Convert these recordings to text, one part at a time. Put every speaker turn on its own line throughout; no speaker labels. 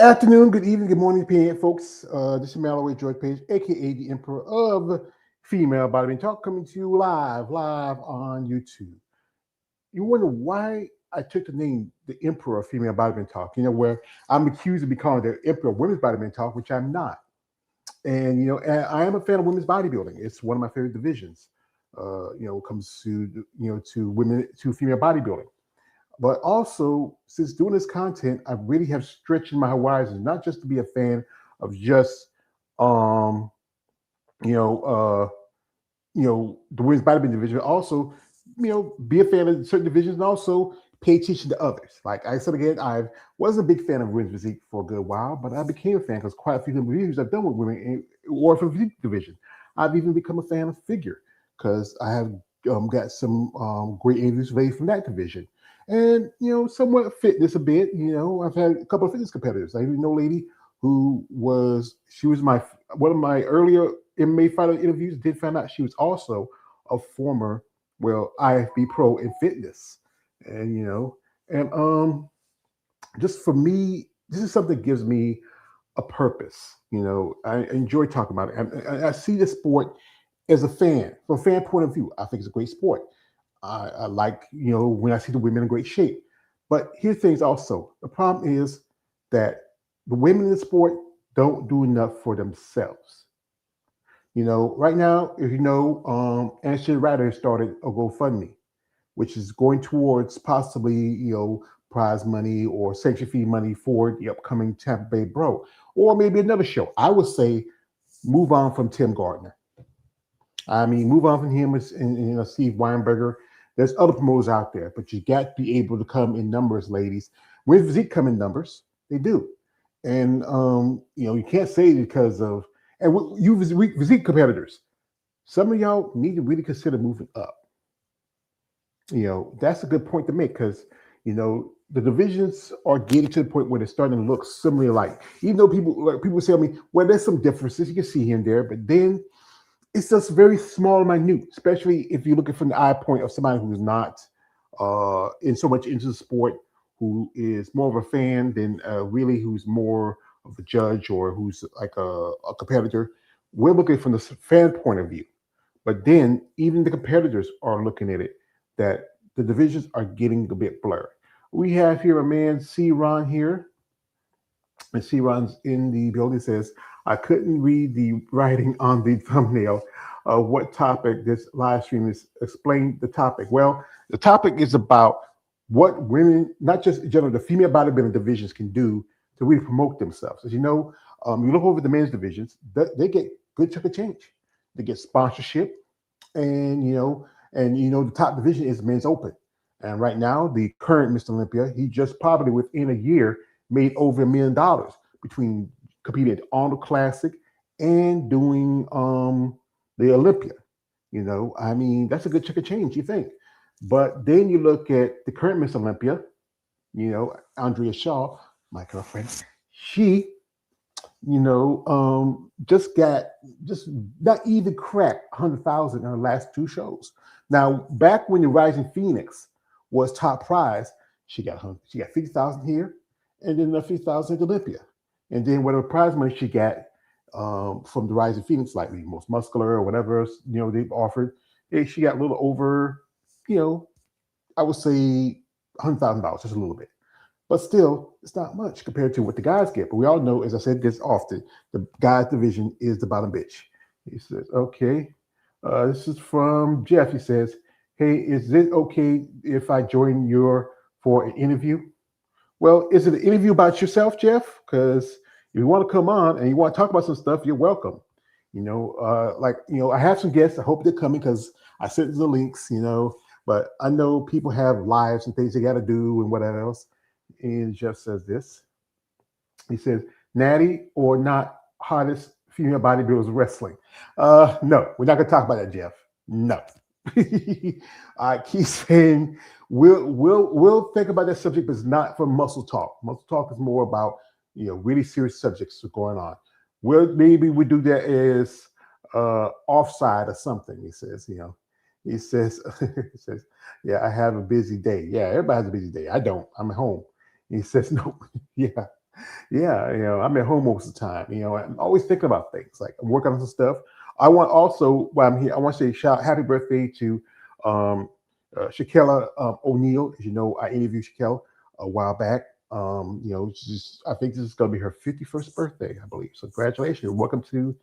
afternoon, good evening, good morning, PM folks. This is Mallory George Page, aka the Emperor of Female Bodybuilding Talk, coming to you live on YouTube. You wonder why I took the name the Emperor of Female Bodybuilding Talk. Where I'm accused of becoming the Emperor of Women's Bodybuilding Talk, which I'm not. And I am a fan of women's bodybuilding. It's one of my favorite divisions. When it comes to to female bodybuilding. But also, since doing this content, I really have stretched my horizons, not just to be a fan of just, um, you know, uh, the women's bodybuilding division, also, be a fan of certain divisions and also pay attention to others. Like I said again, I was a big fan of women's physique for a good while, but I became a fan because quite a few of the reviews I've done with women or for the physique division. I've even become a fan of figure because I have got some great interviews made from that division. And somewhat fitness a bit. I've had a couple of fitness competitors. I even know a lady who was my one of my earlier MMA fighter interviews. Did find out she was also a former IFB pro in fitness, and just for me, this is something that gives me a purpose. I enjoy talking about it. I see the sport as a fan, from a fan point of view. I think it's a great sport. I like, when I see the women in great shape. But here's things also. The problem is that the women in the sport don't do enough for themselves. Right now, if Ashton Ryder started a GoFundMe, which is going towards possibly, prize money or sanction fee money for the upcoming Tampa Bay Bro, or maybe another show. I would say move on from Tim Gardner. I mean, move on from him and Steve Weinberger. There's other promoters out there, but you got to be able to come in numbers, ladies. When physique come in numbers, they do. And you can't say it because of you physique competitors. Some of y'all need to really consider moving up. That's a good point to make because the divisions are getting to the point where they're starting to look similarly alike. Even though people say to me, well, there's some differences you can see here and there, but then it's just very small and minute, especially if you're looking from the eye point of somebody who's not in so much into the sport, who is more of a fan than really who's more of a judge or who's like a competitor. We're looking from the fan point of view. But then even the competitors are looking at it, that the divisions are getting a bit blurred. We have here a man, C. Ron here. And C. Ron's in the building, says, I couldn't read the writing on the thumbnail of what topic this live stream is. Explain the topic. Well, the topic is about what women, not just in general, the female bodybuilding divisions can do to really promote themselves. As you know, you look over the men's divisions, they get good chunk of change. They get sponsorship, and the top division is men's open. And right now, the current Mr. Olympia, he just probably within a year made over $1 million between competing at the Arnold Classic and doing the Olympia. I mean, that's a good chunk of change, you think. But then you look at the current Miss Olympia, Andrea Shaw, my girlfriend, she, just not even cracked 100,000 in her last two shows. Now, back when the Rising Phoenix was top prize, she got 50,000 here, and then another 50,000 at Olympia. And then whatever prize money she got from the Rising Phoenix, like the most muscular or whatever else, they've offered, she got a little over, I would say $100,000, just a little bit. But still, it's not much compared to what the guys get. But we all know, as I said this often, the guys division is the bottom bitch. He says, okay. This is from Jeff. He says, hey, is it okay if I join for an interview? Well, is it an interview about yourself, Jeff? Because if you want to come on and you want to talk about some stuff, you're welcome. I have some guests. I hope they're coming because I sent the links, but I know people have lives and things they got to do and whatever else. And Jeff says this. He says, Natty or not hottest female bodybuilders wrestling? No, we're not going to talk about that, Jeff. No. I keep saying we'll think about that subject, but it's not for Muscle Talk. Muscle Talk is more about really serious subjects going on. Maybe we do that as offside or something. He says, he says, yeah, I have a busy day. Yeah, everybody has a busy day. I don't. I'm at home. He says, no, yeah, Yeah, I'm at home most of the time. I'm always thinking about things. Like I'm working on some stuff. I want also while I'm here, I want to say shout happy birthday to um, Shaquella O'Neal. As you know, I interviewed Shaquella a while back. I think this is going to be her 51st birthday, I believe. So congratulations, welcome to.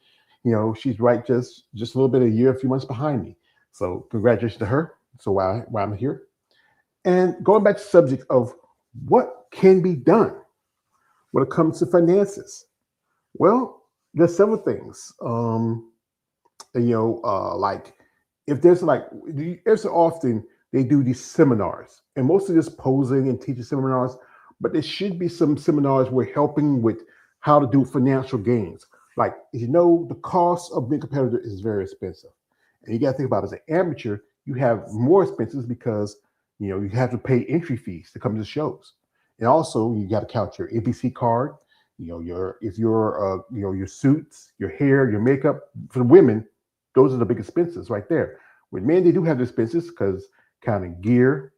She's right just a little bit a year, a few months behind me. So congratulations to her. So while I'm here, and going back to the subject of what can be done when it comes to finances. Well, there's several things. Like if there's like every so often they do these seminars, and most of this posing and teaching seminars, but there should be some seminars where helping with how to do financial gains. Like the cost of being a competitor is very expensive, and you got to think about it, as an amateur, you have more expenses because you have to pay entry fees to come to the shows, and also you got to count your NPC card, your suits, your hair, your makeup. For the women, those are the big expenses right there. With men, they do have the expenses because counting gear,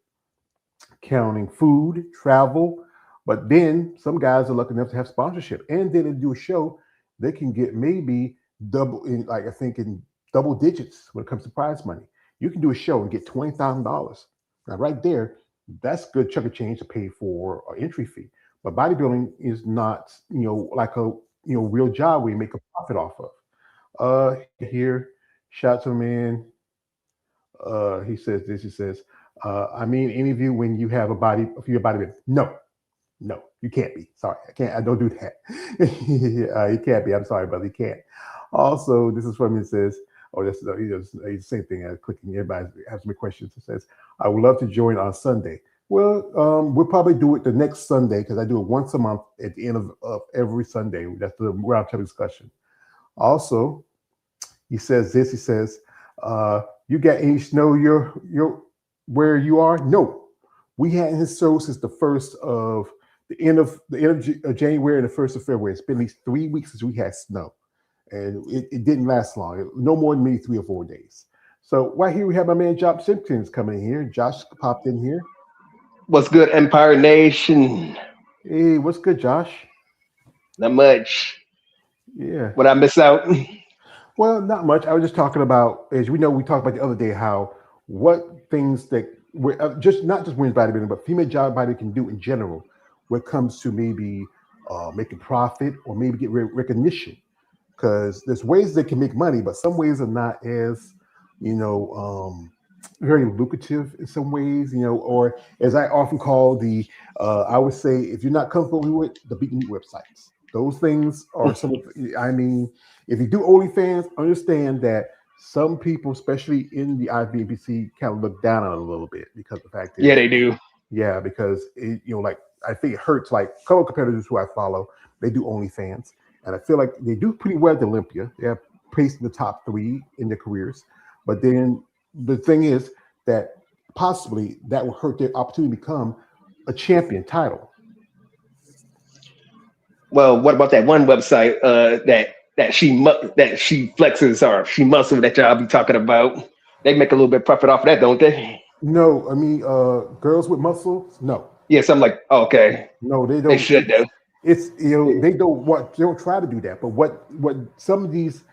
counting food, travel. But then some guys are lucky enough to have sponsorship, and then they do a show, they can get maybe double in, like I think in double digits when it comes to prize money. You can do a show and get $20,000. Now, right there, that's a good chunk of change to pay for an entry fee. But bodybuilding is not, like a real job where you make a profit off of. Here, shout to a man. He says this. He says, "I mean, any of you when you have a body, if you're a bodybuilder, no, no, you can't be. Sorry, I can't. I don't do that. You can't be. I'm sorry, brother. You can't." Also, this is from him. It says, "Oh, that's the same thing." Clicking. Everybody has me questions. It says, "I would love to join on Sunday." Well, we'll probably do it the next Sunday because I do it once a month at the end of every Sunday. That's the roundtable discussion. Also, he says this. He says, "You got any snow your where you are?" No, we hadn't snowed since the end of January and the 1st of February. It's been at least 3 weeks since we had snow, and it didn't last long. No more than maybe 3 or 4 days. So right here we have my man Josh Simpkins coming in here. Josh popped in here.
What's good, Empire Nation?
Hey, what's good, Josh?
Not much.
Yeah.
What I miss out?
Well, not much. I was just talking about, as we know, we talked about the other day how what things that just not just women's bodybuilding, but female job body can do in general when it comes to maybe making profit or maybe get recognition. Because there's ways they can make money, but some ways are not as, you know, um, very lucrative in some ways, or as I often call I would say, if you're not comfortable with the beat meat websites, those things are some of, I mean, if you do OnlyFans, understand that some people, especially in the IBBC, kind of look down on it a little bit because the fact
Yeah,
is,
they do.
yeah, because like I think it hurts. Like fellow competitors who I follow, they do OnlyFans, and I feel like they do pretty well at Olympia. They have placed in the top three in their careers, but then the thing is that possibly that will hurt their opportunity to become a champion title.
Well, what about that one website that she flexes or she muscle that y'all be talking about? They make a little bit profit off of that, don't they?
No, I mean, girls with muscles. No,
Yeah, so I'm like, oh, okay,
no, they
they
don't.
should though.
It's they don't try to do that. But what some of these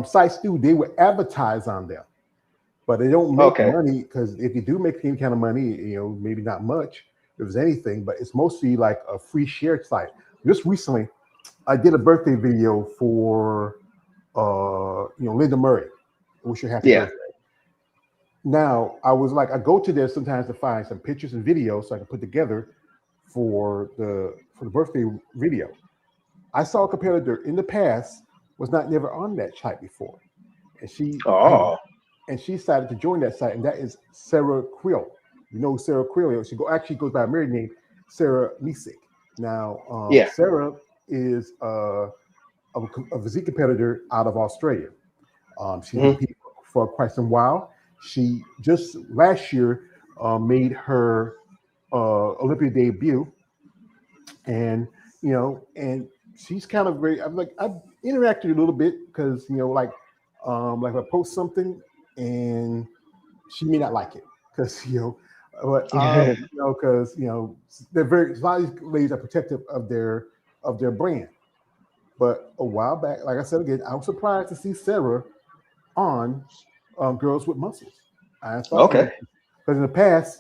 sites do, they will advertise on them, but they don't make
Okay,
money because if you do make any kind of money, maybe not much, if there's anything, but it's mostly like a free share site. Just recently, I did a birthday video for Linda Murray. Wish her happy
yeah.
birthday. Now I was like, I go to there sometimes to find some pictures and videos so I can put together for the birthday video. I saw a competitor in the past was not never on that site before, and
Oh,
she decided to join that site, and that is Sarah Quill. You know who Sarah Quill is? She actually goes by a married name, Sarah Misik. Now,
yeah.
Sarah is a physique competitor out of Australia. She's been
Hmm.
competing for quite some while. She just last year made her Olympic debut, and and she's kind of very. I'm like I've interacted a little bit because like if I post something and she may not like it because but because they're very a lot of these ladies are protective of their of their brand. But a while back, like I said again, I was surprised to see Sarah on Girls with Muscles. I thought,
Okay.
because in the past,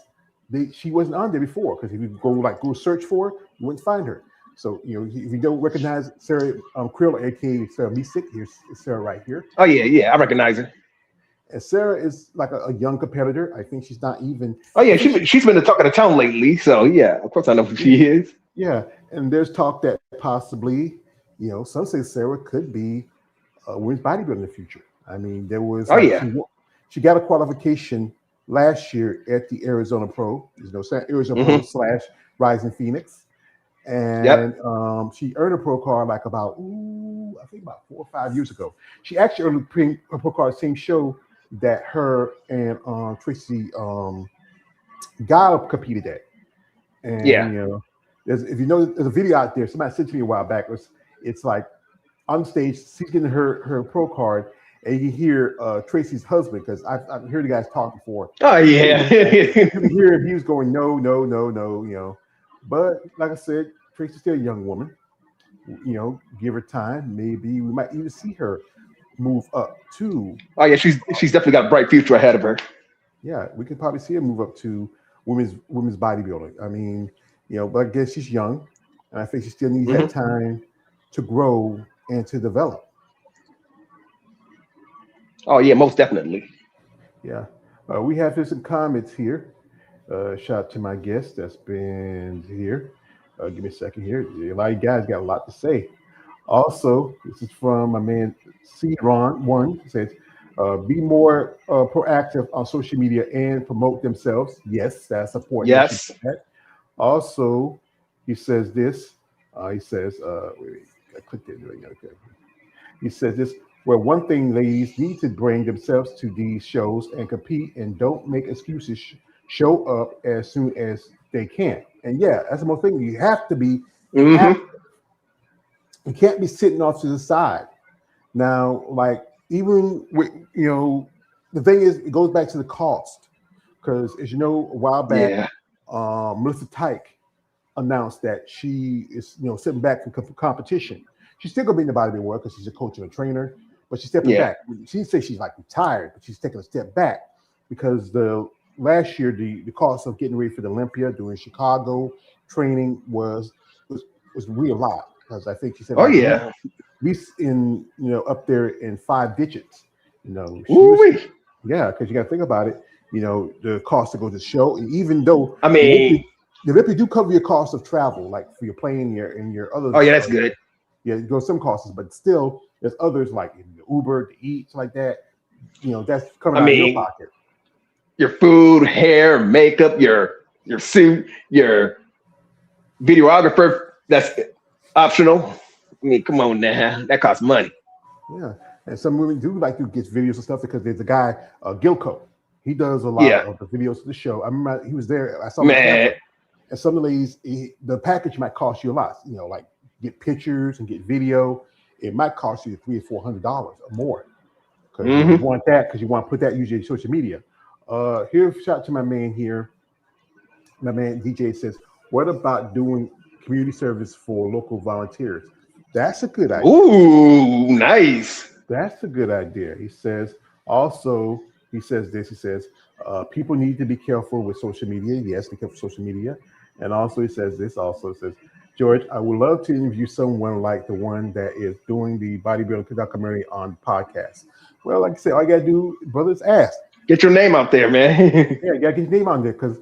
she wasn't on there before. Because if you go search for her, you wouldn't find her. So if you don't recognize Sarah Krill, aka Sarah Misick, here's Sarah right here.
Oh yeah, I recognize her.
And Sarah is like a young competitor. I think she's not even.
Oh yeah, she's been the talk of the town lately. So yeah, of course I know who she is.
Yeah, and there's talk that possibly, some say Sarah could be a women's bodybuilder in the future. I mean, there was.
Oh yeah.
She got a qualification last year at the Arizona Pro. Arizona Pro / Rising Phoenix, and she earned a pro card like about 4 or 5 years ago. She actually earned a pro card same show that her and Tracy Guile competed at. And there's a video out there. Somebody sent to me a while back. It's like on stage, she's getting her pro card, and you hear Tracy's husband, because I've heard the guys talk before.
Oh yeah,
you can hear him. He was going no. But like I said, Tracy's still a young woman. Give her time. Maybe we might even see her move up to.
Oh yeah, she's definitely got a bright future ahead of her.
Yeah, we could probably see her move up to women's bodybuilding. I mean, but I guess she's young, and I think she still needs that time to grow and to develop.
Oh yeah, most definitely.
Yeah, we have some comments here. Shout out to my guest that's been here. Give me a second here. A lot of you guys got a lot to say. Also, this is from my man C. Ron One. He says, be more proactive on social media and promote themselves. Yes, that's important.
Yes.
Also, he says this. He says, wait, I clicked it. Okay. He says this. Well, one thing ladies need to bring themselves to these shows and compete, and don't make excuses. Show up as soon as they can. And yeah, that's the most thing. You have to be active. You can't be sitting off to the side. Now, like, even with, the thing is, it goes back to the cost. Because as you know, a while back, Melissa Tyke announced that she is, sitting back from competition. She's still gonna be in the bodybuilding world because she's a coach and a trainer, but she's stepping back. She didn't say she's like retired, but she's taking a step back because last year the cost of getting ready for the Olympia, doing Chicago training was real lot. Because I think she said, we in up there in 5 digits. Because you got to think about it. The cost to go to the show, and even though the Olympia do cover your cost of travel, like for your plane, your other.
Oh yeah, that's good.
Yeah, you go some costs, but still there's others like Uber, to eat, like that. That's coming out of your pocket.
Your food, hair, makeup, your suit, your videographer. That's optional. I mean, come on now, that costs money.
Yeah, and some women do like to get videos and stuff because there's a guy, Gilco. He does a lot of the videos of the show. I remember he was there. I saw him. And some of the ladies, the package might cost you a lot. Like get pictures and get video. It might cost you $300 or $400 or more. Because you want that, because you want to put that usually on social media. Here, shout out to my man here. My man DJ says, what about doing community service for local volunteers? That's a good idea.
Ooh, nice.
That's a good idea. He says, also, he says, people need to be careful with social media. Yes, be careful with social media. And also he says, George, I would love to interview someone like the one that is doing the bodybuilding documentary on podcast. Well, like I said, all you got to do, brothers, ask.
Get your name out there, man.
Yeah, you got to get your name on there because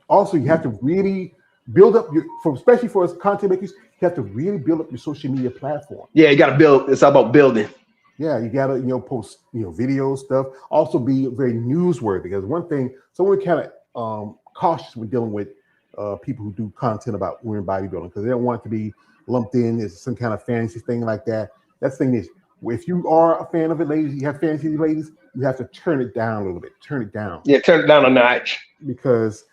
also you have to really build up especially for us content makers, you have to really build up your social media platform.
Yeah, you got to build. It's all about building.
Yeah, you got to post videos, stuff. Also be very newsworthy because one thing, someone kind of cautious when dealing with people who do content about women bodybuilding because they don't want it to be lumped in as some kind of fantasy thing like that. That's the thing is, if you are a fan of it, ladies, you have fantasy ladies, you have to turn it down a little bit. Turn it down.
Yeah, turn it down a notch.
Because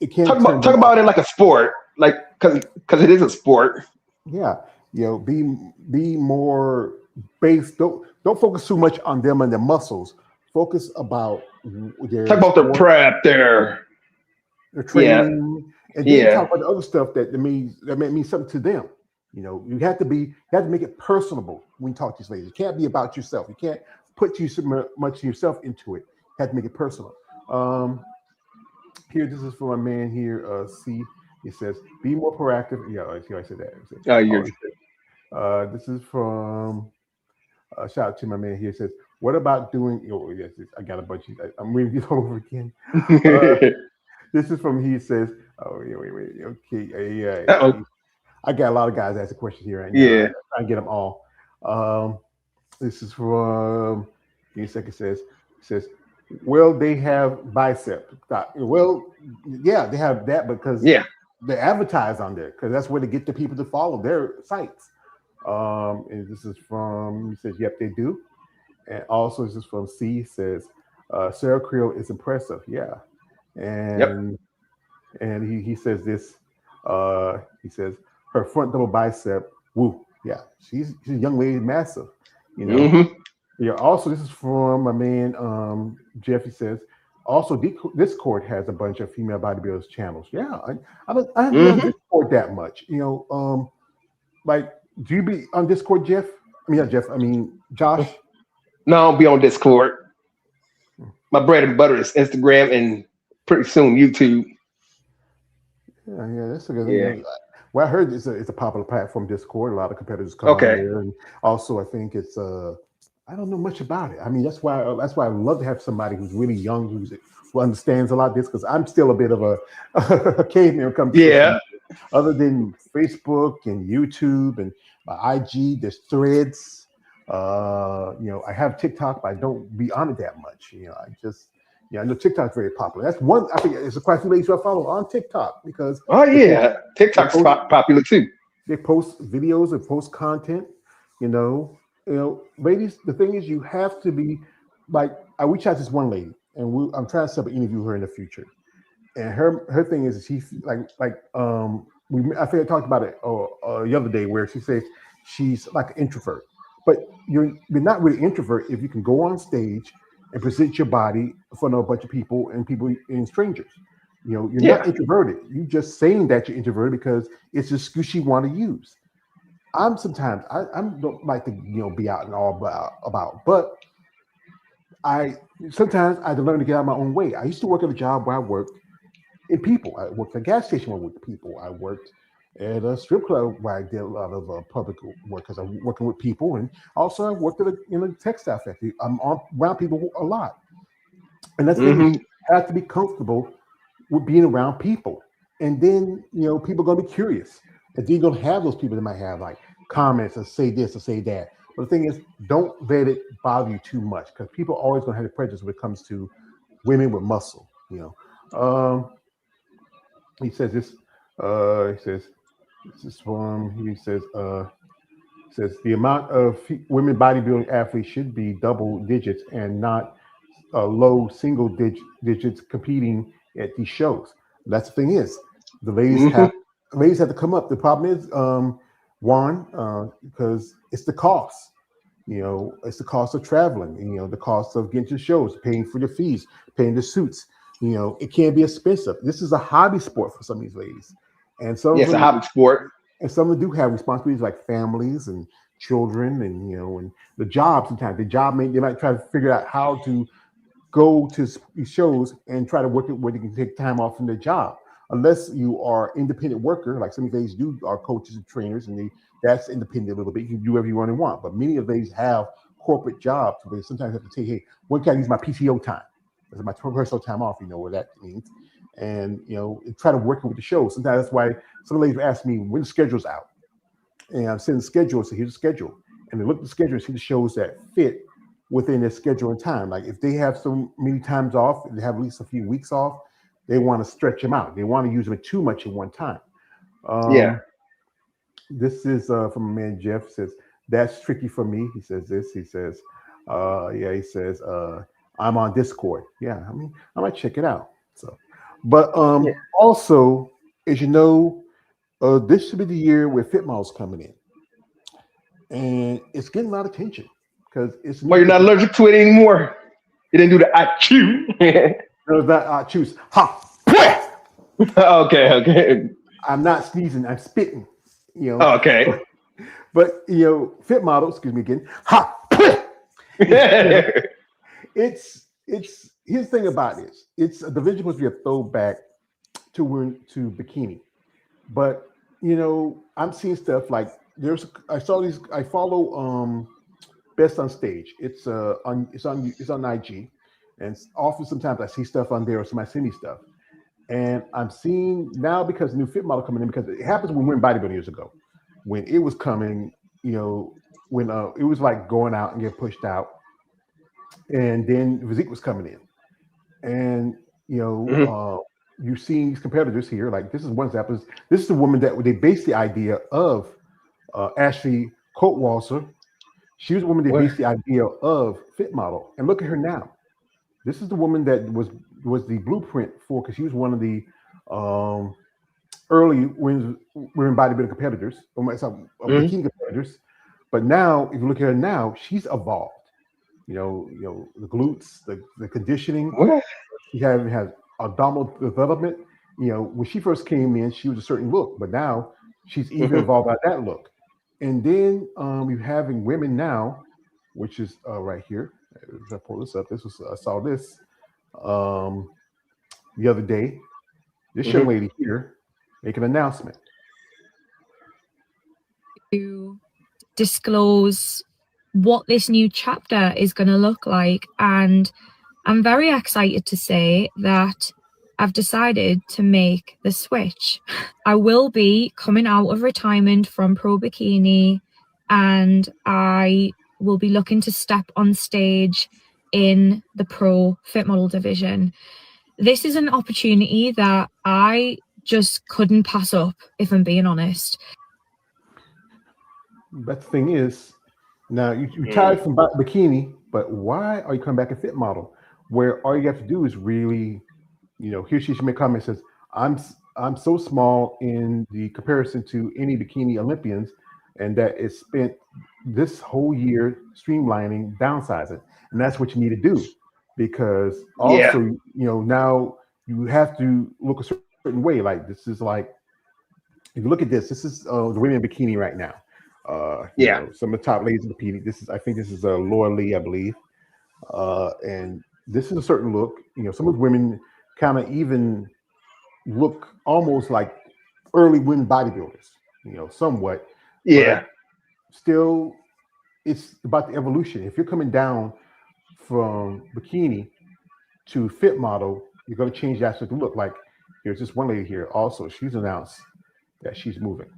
it can't
talk about it like a sport, like because it is a sport.
Yeah, be more based. Don't focus too much on them and their muscles. Focus about
talk about their prep, their
training, and then talk about the other stuff that means something to them. You have to make it personable when you talk to these ladies. It can't be about yourself. You can't put too much of yourself into it. You have to make it personal. Here, this is for my man here. C. He says, "Be more proactive." Yeah, I said that.
Oh, you're
This is from shout out to my man here. It says, "What about doing?" Oh, yes, I got a bunch. I'm reading this all over again. This is from he says, "Oh, wait. Okay, yeah.
Uh-oh.
I got a lot of guys asking questions here right now.
Yeah.
I get them all. This is from. Give me a second. It says, well, they have bicep. Well, yeah, they have that because
Yeah.
they advertise on there because that's where they get the people to follow their sites. And this is from. He says, yep, they do. And also, this is from C. Says, Sarah Creel is impressive. Yeah,
Yep.
and he says this. He says her front double bicep. Woo. Yeah, she's a young lady, massive.
Mm-hmm.
Yeah. Also, this is from my man Jeff. He says also Discord has a bunch of female bodybuilders channels. Yeah, I haven't been on Discord that much. Like, do you be on Discord, Jeff? I mean, not Jeff. I mean, Josh.
No, I'll be on Discord. My bread and butter is Instagram and pretty soon YouTube.
Yeah, that's a good
Yeah.
thing. Well, I heard it's a popular platform, Discord. A lot of competitors come on there, and also I think it's I don't know much about it. I mean, that's why I love to have somebody who's really young, who understands a lot of this, because I'm still a bit of a caveman when it comes to social media. Other than Facebook and YouTube and IG, there's Threads. I have TikTok, but I don't be on it that much. I know TikTok's very popular. That's one. I think it's quite a few ladies who I follow on TikTok because
TikTok's popular too.
They post videos and post content. Ladies. The thing is, you have to be like. I reached out to this one lady, and I'm trying to set up an interview with her in the future. And her thing is she I think I talked about it the other day where she says she's like an introvert, but you're not really introvert if you can go on stage and present your body in front of a bunch of people and strangers. You're not introverted. You're just saying that you're introverted because it's an excuse you want to use. Sometimes I don't like to be out and all about, but sometimes I had to learn to get out of my own way. I used to work at a job where I worked in people. I worked at a gas station where I worked with people. I worked at a strip club where I did a lot of public work because I'm working with people, and also I worked at a textile factory. I'm around people a lot, and that's you have to be comfortable with being around people, and then people are gonna be curious, and then you're gonna have those people that might have like comments and say this or say that. But the thing is, don't let it bother you too much because people are always gonna have a prejudice when it comes to women with muscle. He says this. He says. This is from. He says. Says the amount of women bodybuilding athletes should be double digits and not low single digits competing at these shows. That's the thing is, the ladies have to come up. The problem is, because it's the cost. It's the cost of traveling. The cost of getting to shows, paying for the fees, paying the suits. It can be expensive. This is a hobby sport for some of these ladies, and
it's a hobby sport.
And some of them do have responsibilities like families and children, and and the job. Sometimes they might try to figure out how to go to shows and try to work it where they can take time off from their job. Unless you are independent worker, like some of these do are coaches and trainers, and that's independent a little bit. You can do whatever you want to want. But many of these have corporate jobs where they sometimes have to say, hey, when can I use my PTO time? That's my personal time off, what that means. And try to work with the show. Sometimes that's why some ladies ask me when the schedule's out. And I'm sending the schedule, so here's the schedule. And they look at the schedule and see the shows that fit within their schedule and time. Like if they have so many times off, they have at least a few weeks off, they want to stretch them out. They want to use them too much at one time. This is from a man, Jeff says, that's tricky for me. He says this. He says, I'm on Discord. Yeah, I mean, I might check it out. So, but also, as you know, this should be the year where Fit Model's coming in, and it's getting a lot of attention because it's.
Well, you're not allergic to it anymore. You didn't do the I chew.
No, it's not I choose. Ha!
Okay.
I'm not sneezing. I'm spitting. You know,
Oh, okay.
but you know, fit model. Excuse me again. Ha. You know, it's here's the thing about this. It's a division supposed to be a throwback to bikini, but you know, I'm seeing stuff like I saw these. I follow Best on Stage. It's on IG, and often sometimes I see stuff on there or somebody send me stuff, and I'm seeing now because new fit model coming in because it happens when we went bodybuilding years ago, when it was coming, you know, when it was like going out and get pushed out, and then physique was coming in, and you know,
Mhm.
you're seeing these competitors here. Like this is one example. This is the woman that they based the idea of Ashley Coatwalser. She was the woman they
What?
based the idea of fit model, and look at her now. This is the woman that was the blueprint for because she was one of the um, early women bodybuilding competitors,
Mhm.
bikini competitors. But now, if you look at her now, she's evolved. The glutes, the conditioning.
What?
She has abdominal development. You know, when she first came in, she was a certain look, but now she's even
Mhm.
evolved by that look. And then you're having women now, which is right here. If I pull this up, I saw this um, the other day. This young
Mhm.
lady here make an announcement.
To disclose what this new chapter is going to look like. And I'm very excited to say that I've decided to make the switch. I will be coming out of retirement from Pro Bikini, and I will be looking to step on stage in the Pro Fit Model division. This is an opportunity that I just couldn't pass up, if I'm being honest.
But the thing is, now you
Mm.
retired from bikini, but why are you coming back a fit model? Where all you have to do is really, here she should make comments says, I'm so small in the comparison to any bikini Olympians, and that it's spent this whole year streamlining, downsizing, and that's what you need to do, because
Yeah.
also now you have to look a certain way. Like this is like if you look at this, this is the women in bikini right now.
Yeah.
Some of the top ladies in bikini. I think this is Laura Lee, I believe, and this is a certain look. Some of the women kind of even look almost like early women bodybuilders. Somewhat,
Yeah.
but still, it's about the evolution. If you're coming down from bikini to fit model, you're going to change the aspect of look. Like there's this one lady here. Also, she's announced that she's moving.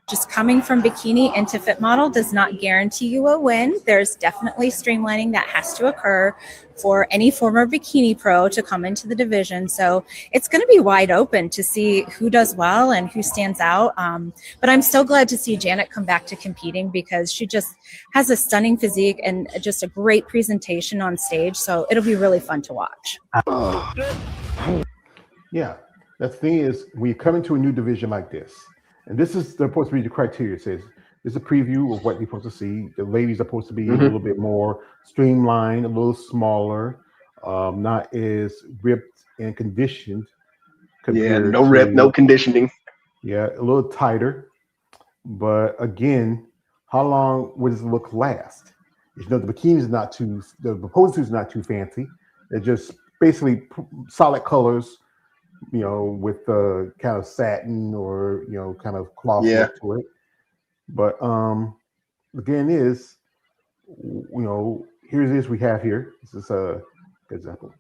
Just coming from bikini into fit model does not guarantee you a win. There's definitely streamlining that has to occur for any former bikini pro to come into the division. So it's going to be wide open to see who does well and who stands out. But I'm so glad to see Janet come back to competing because she just has a stunning physique and just a great presentation on stage. So it'll be really fun to watch.
Yeah, the thing is, when you come into a new division like this, and this is supposed to be the criteria. It says this is a preview of what you're supposed to see. The ladies are supposed to be a
Mhm.
little bit more streamlined, a little smaller, not as ripped and conditioned
Yeah.
compared
No rep, no
to
conditioning.
a little tighter. But again, how long would this look last? The bikini is not too, the proposed suit is not too fancy. They're just basically solid colors, with kind of satin or kind of cloth
Yeah.
look to it. But again, here's this we have here. This is a good example.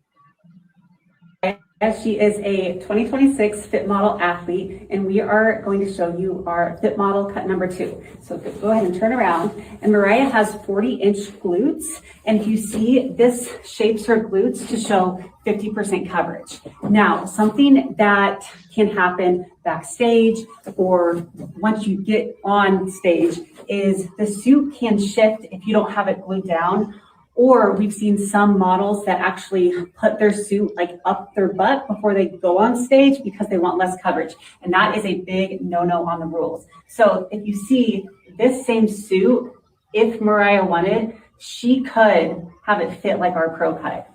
She is a 2026 Fit Model athlete, and we are going to show you our Fit Model cut number 2. So go ahead and turn around. And Mariah has 40-inch glutes, and if you see, this shapes her glutes to show 50% coverage. Now, something that can happen backstage or once you get on stage is the suit can shift if you don't have it glued down. Or we've seen some models that actually put their suit like up their butt before they go on stage because they want less coverage. And that is a big no-no on the rules. So if you see this same suit, if Mariah wanted, she could have it fit like our pro cut.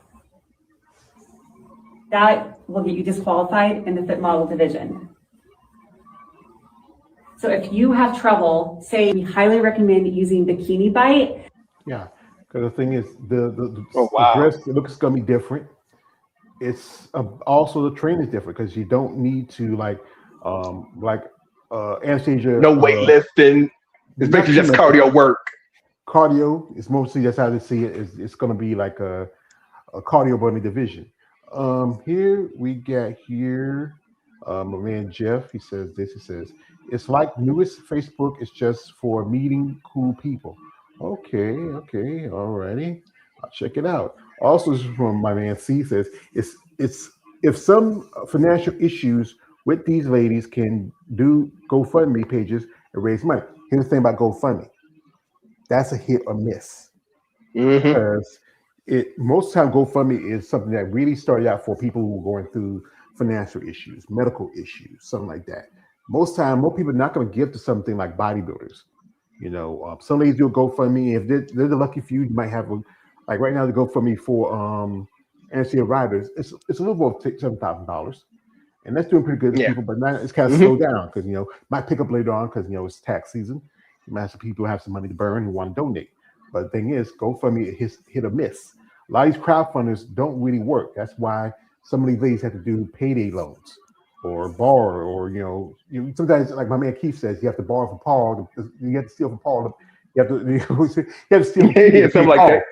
That will get you disqualified in the fit model division. So if you have trouble, say, we highly recommend using Bikini Bite.
Yeah, because the thing is, the
Oh wow.
dress looks gonna be different. It's also the training is different because you don't need to like Anastasia.
No weightlifting. It's
Not
basically
too
just
much
cardio work.
cardio. It's mostly that's how they see it. It's gonna be like a cardio body division. Here we get here. My man Jeff, he says this. He says it's like newest Facebook. It's just for meeting cool people. Okay, alrighty. I'll check it out. Also, this is from my man C says it's if some financial issues with these ladies can do GoFundMe pages and raise money. Here's the thing about GoFundMe. That's a hit or miss
Mm-hmm.
because it most time GoFundMe is something that really started out for people who are going through financial issues, medical issues, something like that. Most time, most people are not going to give to something like bodybuilders. Some ladies do a GoFundMe. If they're the lucky few, you might have like right now the GoFundMe for Anastasia Riders. It's a little over $7,000, and that's doing pretty good to
Yeah.
people. But now it's kind of slowed down because might pick up later on because it's tax season. You might have some people who have some money to burn who want to donate. But the thing is, GoFundMe hit or miss. A lot of these crowdfunders don't really work. That's why some of these ladies have to do payday loans or borrow, or sometimes, like my man Keith says, you have to borrow from Paul. You have to steal from Paul. You have to steal from Peter to pay
Something like
Paul.
that.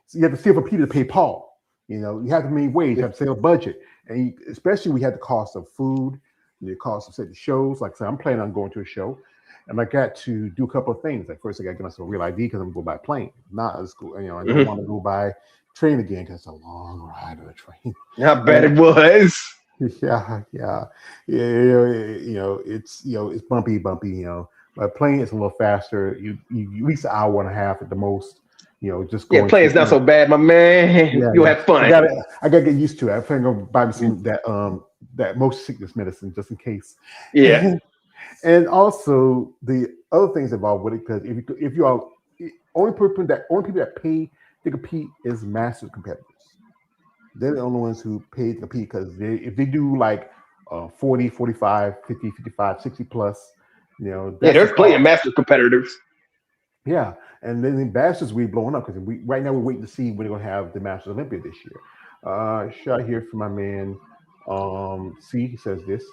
So you have to steal from Peter to pay Paul. You have the minimum wage. You have to set a budget, and especially we had the cost of food, the cost of certain shows. Like I said, I'm planning on going to a show. And I got to do a couple of things. Like first, I got to get myself a real ID because I'm going to go by plane. Not as cool. I don't want to go by train again because it's a long ride on a train.
I bet it was.
Yeah. It's bumpy. But plane is a little faster. You at least an hour and a half at the most. Just going.
Yeah, playing's not so bad, my man. You'll have fun.
I gotta get used to it. I'm planning on buy me some that motion sickness medicine just in case.
Yeah.
And also the other things involved with it, because if you are only people that pay to compete is massive competitors. They're the only ones who pay to compete because if they do like 40, 45, 50, 55, 60 plus,
There's plenty of massive competitors.
Yeah, and then the Masters we blowing up because right now we're waiting to see when they're gonna have the Masters Olympia this year. Shot here from my man. C, he says this.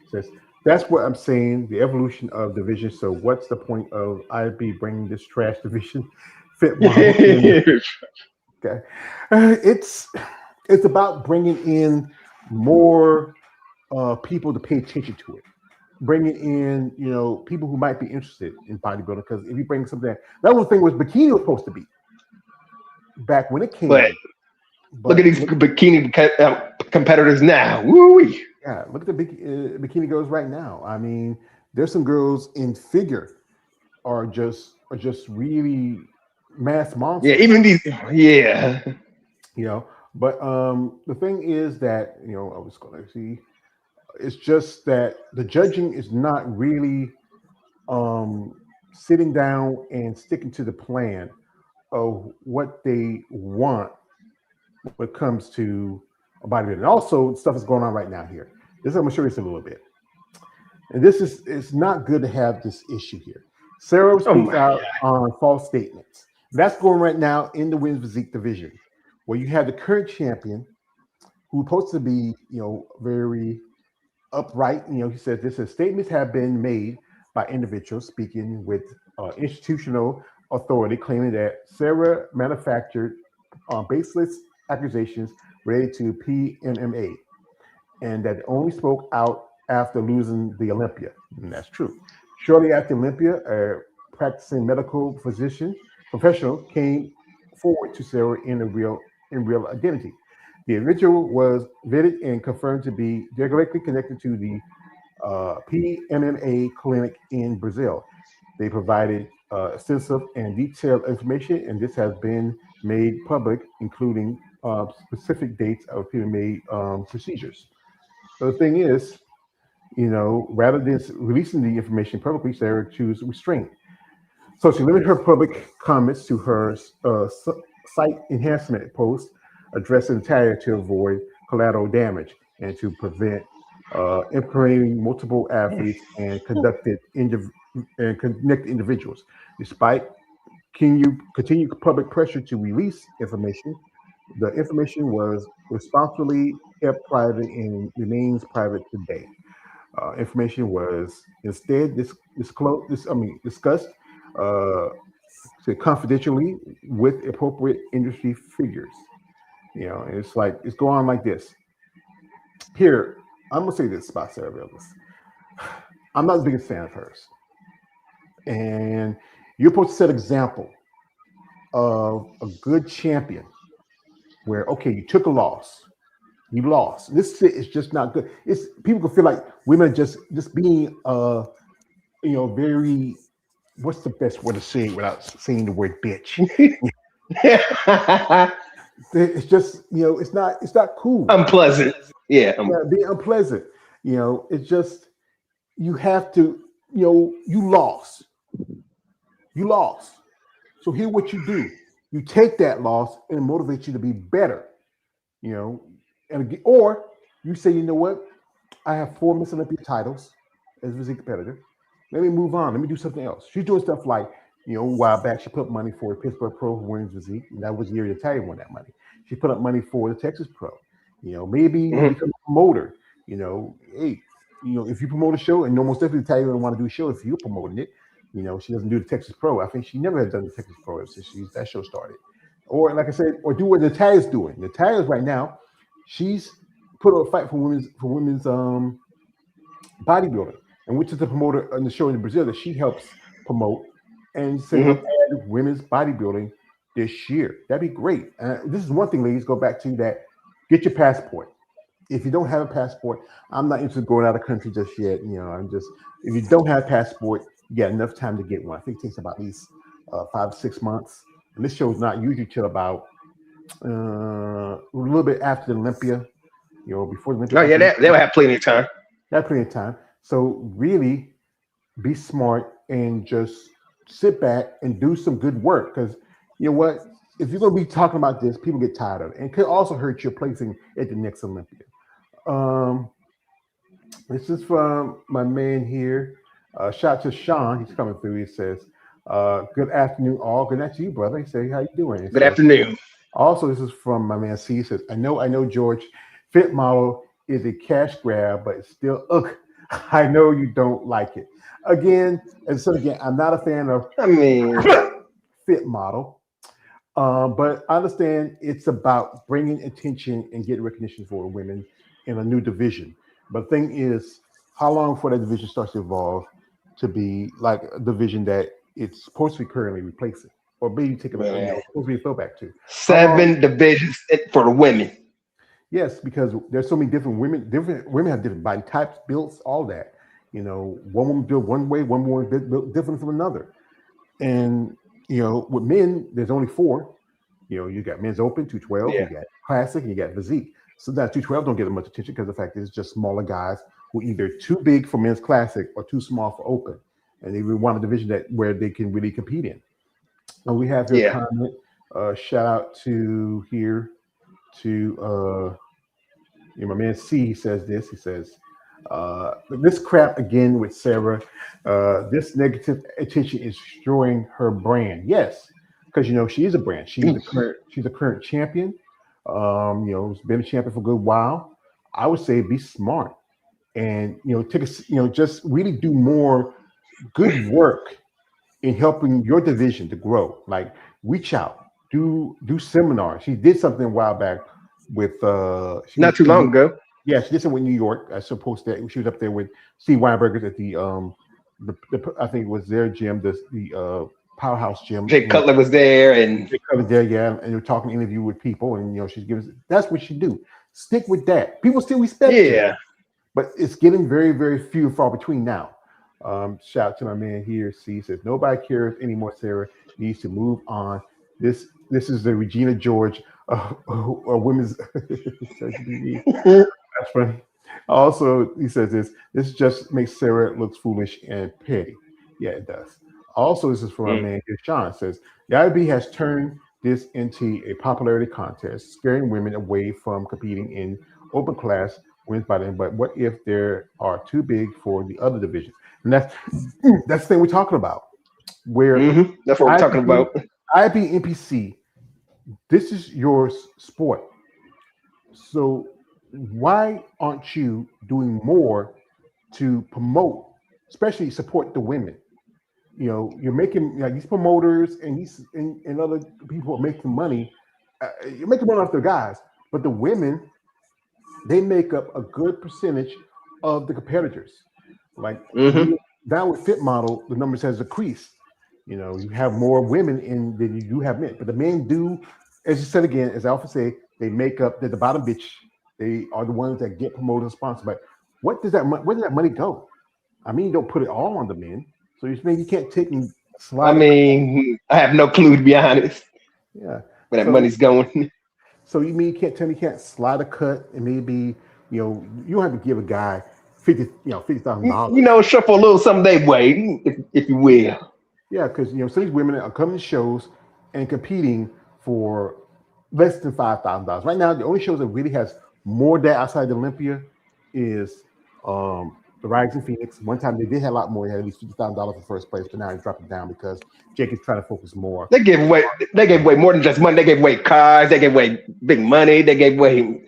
He says that's what I'm saying. The evolution of division. So what's the point of IB bringing this trash division fit model in? Okay, it's about bringing in more people to pay attention to it. Bringing in, people who might be interested in bodybuilding. Because if you bring something, that one thing was bikini was supposed to be back when it came.
But look at these bikini competitors now. Woo-wee.
Yeah, look at the bikini girls right now. I mean, there's some girls in figure are just really mass monsters.
Yeah, even these. Yeah.
But the thing is that I was going to see. It's just that the judging is not really sitting down and sticking to the plan of what they want when it comes to a bodybuilding. And also, stuff is going on right now here. I'm going to show you this a little bit. And it's not good to have this issue here. Sarah speaks out on false statements. That's going right now in the women's physique division, where you have the current champion who's supposed to be, very upright. He says this is statements have been made by individuals speaking with institutional authority claiming that Sarah manufactured baseless accusations related to PMMA and that only spoke out after losing the Olympia. And that's true. Shortly after Olympia, a practicing medical professional came forward to Sarah in real identity. The individual was vetted and confirmed to be directly connected to the PMMA clinic in Brazil. They provided extensive and detailed information, and this has been made public, including specific dates of PMMA procedures. So the thing is, rather than releasing the information publicly, Sarah chose restraint. So she limited her public comments to her site enhancement post addressing the tire to avoid collateral damage and to prevent impregnating multiple athletes and connected individuals. Despite continued public pressure to release information, the information was responsibly kept private and remains private today. Information was instead discussed uh, confidentially with appropriate industry figures. You know, and it's like it's going on like this. Here, I'm gonna say this about Sarah Villas. I'm not the biggest fan of hers, and you're supposed to set example of a good champion where okay, you took a loss, you lost. This shit is just not good. It's people can feel like women are just being very what's the best way to say it without saying the word bitch. It's just it's not cool.
Unpleasant. Yeah.
Yeah, being unpleasant. It's just you have to. You lost. You lost. So here, what you do? You take that loss and it motivates you to be better. Or you say, you know what? I have 4 Miss Olympia titles as a physique competitor. Let me move on. Let me do something else. She's doing stuff like, a while back, she put up money for Pittsburgh Pro for women's physique. And that was the year the Italian won that money. She put up money for the Texas Pro. Maybe become a promoter. Hey, if you promote a show, and almost definitely Italian don't want to do a show if you're promoting it. She doesn't do the Texas Pro. I think she never had done the Texas Pro since that show started. Or like I said, or do what Natalia's doing. Natalia's right now, she's put up a fight for women's bodybuilding, and which is the promoter on the show in Brazil that she helps promote, and say add women's bodybuilding this year. That'd be great. This is one thing, ladies. Go back to that. Get your passport. If you don't have a passport, I'm not interested in going out of the country just yet. If you don't have a passport, you got enough time to get one. I think it takes about at least 5 to 6 months. And this show is not usually till about a little bit after the Olympia, before the Olympia.
Oh, yeah, they'll have plenty of time.
They have plenty of time. So really be smart and just sit back and do some good work. Because you know what? If you're going to be talking about this, people get tired of it. And it could also hurt your placing at the next Olympia. This is from my man here. Shout out to Sean. He's coming through. He says, good afternoon, all. Good night to you, brother. He said, how you doing?
Good afternoon.
Also, this is from my man C. He says, I know, George, fit model is a cash grab, but it's still, I know you don't like it. Again, I'm not a fan of fit model. But I understand it's about bringing attention and getting recognition for women in a new division. But the thing is, how long before that division starts to evolve to be like a division that it's supposed to be currently replacing, or maybe taking supposed to be a throwback to?
7 divisions for the women.
Yes, because there's so many different women. Different women have different body types, builds, all that. One woman built one way, one woman built different from another. And with men, there's only 4. You got men's open, 212, you got classic, and you got physique. So that 212 don't get as much attention because the fact is it's just smaller guys who either too big for men's classic or too small for open. And they really want a division where they can really compete in. And we have your comment. Shout out to my man C. He says this. He says, this crap again with Sarah. This negative attention is destroying her brand. Yes, because she is a brand. She's a current champion. Has been a champion for a good while. I would say be smart and just really do more good work in helping your division to grow. Like reach out, do seminars. She did something a while back with
not too long ago.
Yeah, she did something with New York. I suppose that she was up there with Steve Weinberger's at the I think it was their gym, the Powerhouse Gym.
Jake Cutler was there, and
Jake Cutler there, yeah, and they're talking interview with people, and she's giving. That's what she do. Stick with that. People still respect you, but it's getting very, very few far between now. Shout out to my man here. C says nobody cares anymore. Sarah needs to move on. This is the Regina George women's. That's funny. Also, he says this just makes Sarah look foolish and petty. Yeah, it does. Also, this is from our man here, Sean. Says the IB has turned this into a popularity contest, scaring women away from competing in open class wins by them. But what if they are too big for the other division? And that's the thing we're talking about. Where
That's what we're talking about.
IBNPC, this is your sport. So why aren't you doing more to promote, especially support the women? You know, you're making like these promoters and these and other people are making money. You're making money off the guys, but the women, they make up a good percentage of the competitors. Like now with Fit Model, the numbers has decreased. You know, you have more women in than you do have men, but the men do, as you said again, as I often say, they make up. They're the bottom bitch. They are the ones that get promoted and sponsored. But where does that money go? I mean, you don't put it all on the men. So you can't take and slide.
I mean, I have no clue, to be honest.
Yeah,
where that money's going.
So you mean you can't tell me you can't slide a cut and maybe you don't have to give a guy $50,000.
You know, shuffle a little something they way, if you will.
Yeah, because some of these women are coming to shows and competing for less than $5,000. Right now, the only shows that really has more that outside the Olympia is the Rising Phoenix. One time they did have a lot more. They had at least $50,000 for first place, but now they dropped it down because Jake is trying to focus more.
They gave away more than just money. They gave away cars. They gave away big money. They gave away.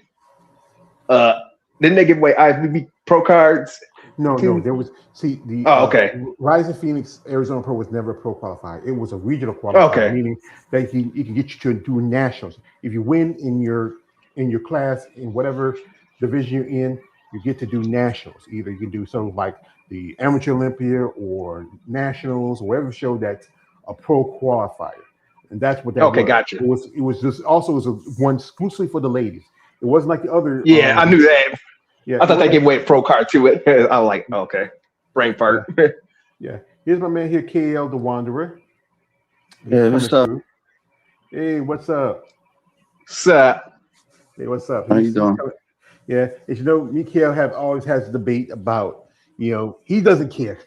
Didn't they give away IFBB Pro cards?
No, there was the Rising Phoenix Arizona Pro was never a pro qualifier. It was a regional qualifier, meaning that it can get you to do nationals. If you win in your class in whatever division you're in, you get to do nationals. Either you can do something like the Amateur Olympia or nationals, or whatever show that's a pro qualifier, and that's what that was.
Gotcha.
It was just also was one exclusively for the ladies. It wasn't like the other.
Yeah, I knew that. Yeah, I thought they gave away a pro card to it. I was like, okay, brain fart.
Yeah. Here's my man here, KL the Wanderer.
Yeah, what's up?
Hey, what's up?
What's up?
Hey, what's up?
How you doing?
Yeah, as you know, Mikael always has a debate about, he doesn't care.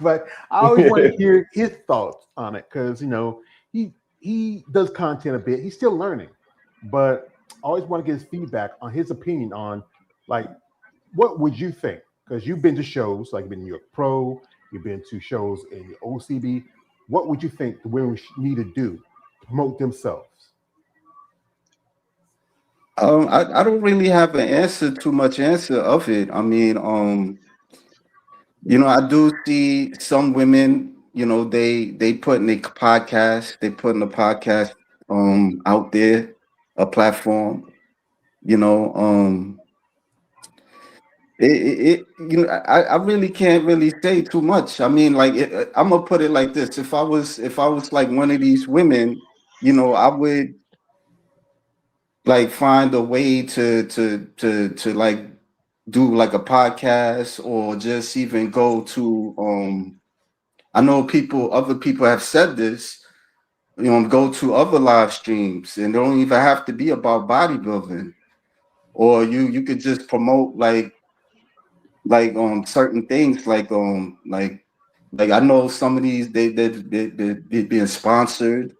But I always want to hear his thoughts on it because, he does content a bit. He's still learning. But I always want to get his feedback on his opinion on, like, what would you think? Because you've been to shows, like you've been in New York Pro, you've been to shows in the OCB. What would you think the women need to do to promote themselves?
I don't really have too much answer of it. I mean, I do see some women, they putting a podcast, out there, a platform, I really can't really say too much. I mean, like, I'm gonna put it like this: if I was like one of these women, I would like find a way to like do like a podcast or just even go to I know other people have said this, go to other live streams and don't even have to be about bodybuilding, or you could just promote like certain things like I know some of these they being sponsored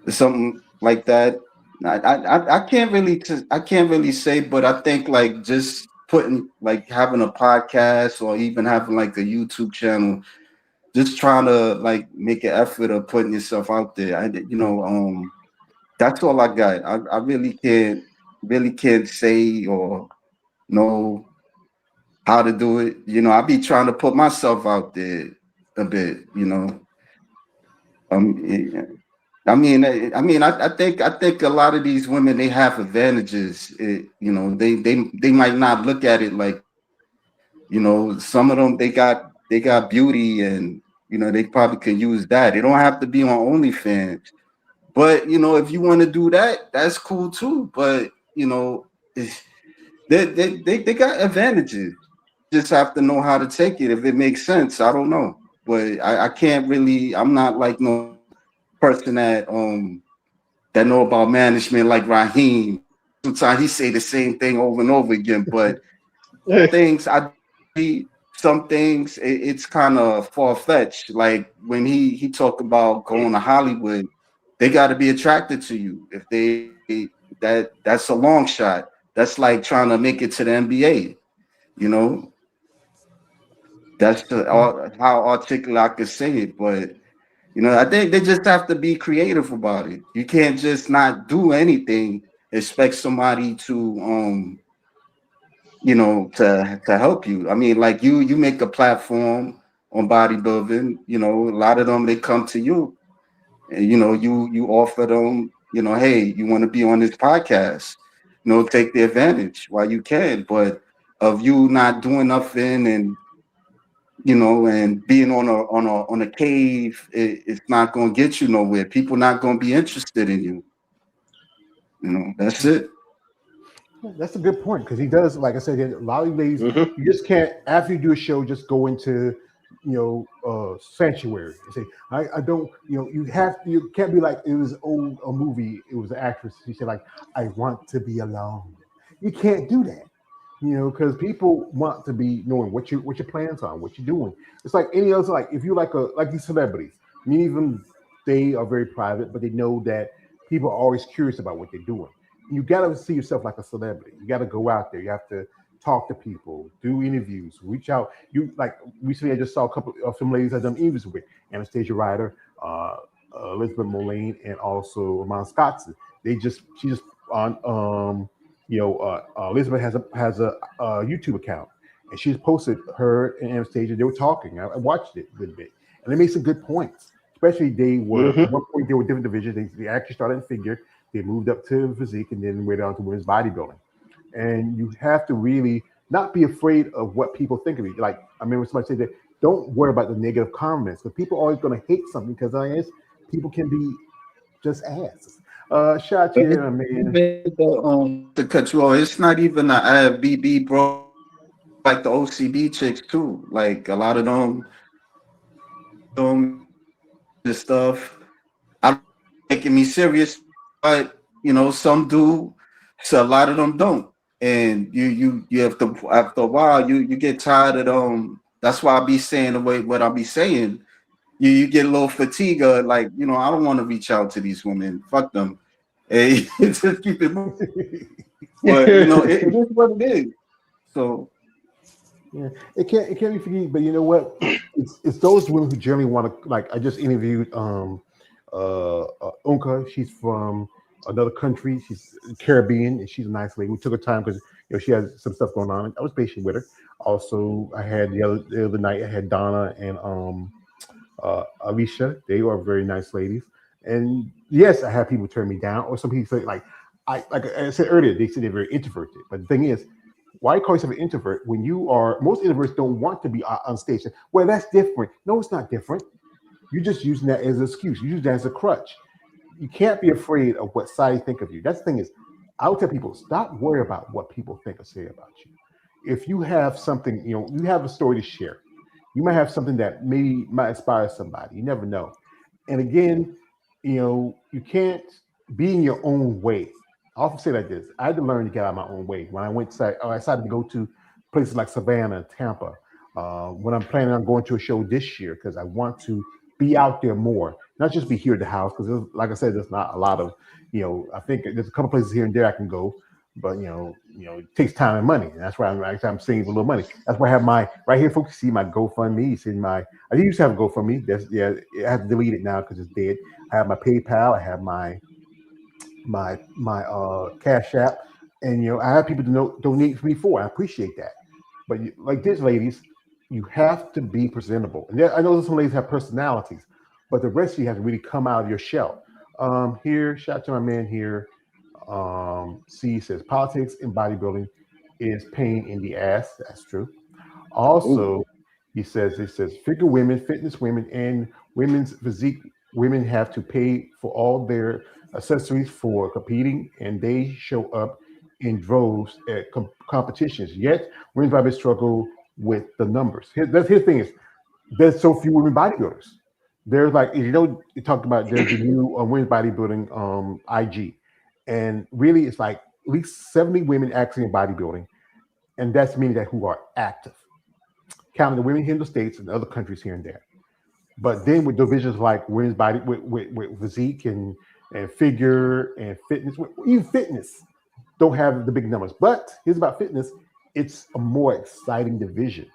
or something like that. I can't really say, but I think like just putting like having a podcast or even having like a YouTube channel, just trying to like make an effort of putting yourself out there. That's all I got. I really can't say or know how to do it. I be trying to put myself out there a bit. I think a lot of these women, they have advantages. They might not look at it like, some of them they got beauty and they probably can use that. They don't have to be on OnlyFans, but if you want to do that, that's cool too. But they got advantages. Just have to know how to take it if it makes sense. I don't know, but I can't really. I'm not like no person that know about management like Raheem. Sometimes he say the same thing over and over again, but some things it's kind of far-fetched. Like when he talk about going to Hollywood, they got to be attracted to you. If that's a long shot. That's like trying to make it to the NBA. You know, that's how articulate I could say it. But you know, I think they just have to be creative about it. You can't just not do anything, expect somebody to you know, to help you. I mean, like you make a platform on bodybuilding. You know, a lot of them they come to you, and you know, you offer them. You know, hey, you want to be on this podcast? You know, take the advantage while you can. But of you not doing nothing and you know, and being on a cave, it's not going to get you nowhere. People not going to be interested in you. You know, that's it.
That's a good point because he does, like I said, a lot of ladies,
Mhm.
you just can't, after you do a show, just go into, sanctuary and say, I don't, you can't be like, it was old, a movie, it was an actress. She said, like, I want to be alone. You can't do that, because people want to be knowing what your plans are, what you're doing. It's like any other, like, if you like these celebrities, many of them, they are very private, but they know that people are always curious about what they're doing. You got to see yourself like a celebrity. You got to go out there. You have to talk to people, do interviews, reach out. You like recently, I just saw a couple of some ladies I've done interviews with: Anastasia Ryder, Elizabeth Mullane, and also Ramon Scottson. She just on Elizabeth has a YouTube account, and she's posted her and Anastasia. They were talking. I watched it a good bit, and they made some good points. Especially they were
Mhm.
at one point they were different divisions. They actually started in figure, they moved up to physique and then went on to women's bodybuilding. And you have to really not be afraid of what people think of you. Like I remember somebody said that don't worry about the negative comments because people are always going to hate something because I guess people can be just asses. Shout
But
here, man.
to cut you off, it's not even the IFBB, bro. Like the OCB chicks too. Like a lot of them this stuff. I don't taking me serious, but you know, some do. So a lot of them don't. And you have to after a while you get tired of them. That's why I be saying the way what I be saying. You get a little fatigue. Like you know, I don't want to reach out to these women. Fuck them. Hey, just keep it moving. But you know, it is what it is. So
Yeah, it can't be forgetted, but you know what? It's those women who generally want to like. I just interviewed Unka. She's from another country. She's Caribbean, and she's a nice lady. We took her time because she has some stuff going on. I was patient with her. Also, I had the other night I had Donna and Alicia. They are very nice ladies. And yes, I have people turn me down, or some people say like I said earlier, they say they're very introverted. But the thing is, why call yourself an introvert when you are most introverts don't want to be on stage? Well, that's different. No, it's not different. You're just using that as an excuse. You use that as a crutch. You can't be afraid of what society think of you. That's the thing is, I would tell people stop worrying about what people think or say about you. If you have something, you have a story to share. You might have something that maybe might inspire somebody. You never know. And again, you can't be in your own way. I often say like this: I had to learn to get out of my own way. When I decided to go to places like Savannah and Tampa. When I'm planning on going to a show this year, because I want to be out there more, not just be here at the house. Because like I said, there's not a lot of, I think there's a couple places here and there I can go, but it takes time and money, and that's why I'm saving a little money. That's why I have my right here, folks. You see my GoFundMe. You see I used to have a GoFundMe. I have to delete it now because it's dead. I have my PayPal. I have my Cash App, and I have people to donate for me for. I appreciate that. But like this, ladies, you have to be presentable. And I know some ladies have personalities, but the rest of you have to really come out of your shell. Here, shout out to my man here. C says politics and bodybuilding is pain in the ass. That's true.
Ooh.
Also, it says figure women, fitness women, and women's physique women have to pay for all their accessories for competing, and they show up in droves at competitions. Yet, women's bodybuilding struggle with the numbers. Here's the thing: is there's so few women bodybuilders. There's like you talked about there's the new women's bodybuilding IG, and really it's like at least 70 women actually in bodybuilding, and that's meaning that who are active, counting the women here in the States and other countries here and there. But then with divisions like women's body with physique and figure and fitness, even fitness, don't have the big numbers. But here's about fitness. It's a more exciting division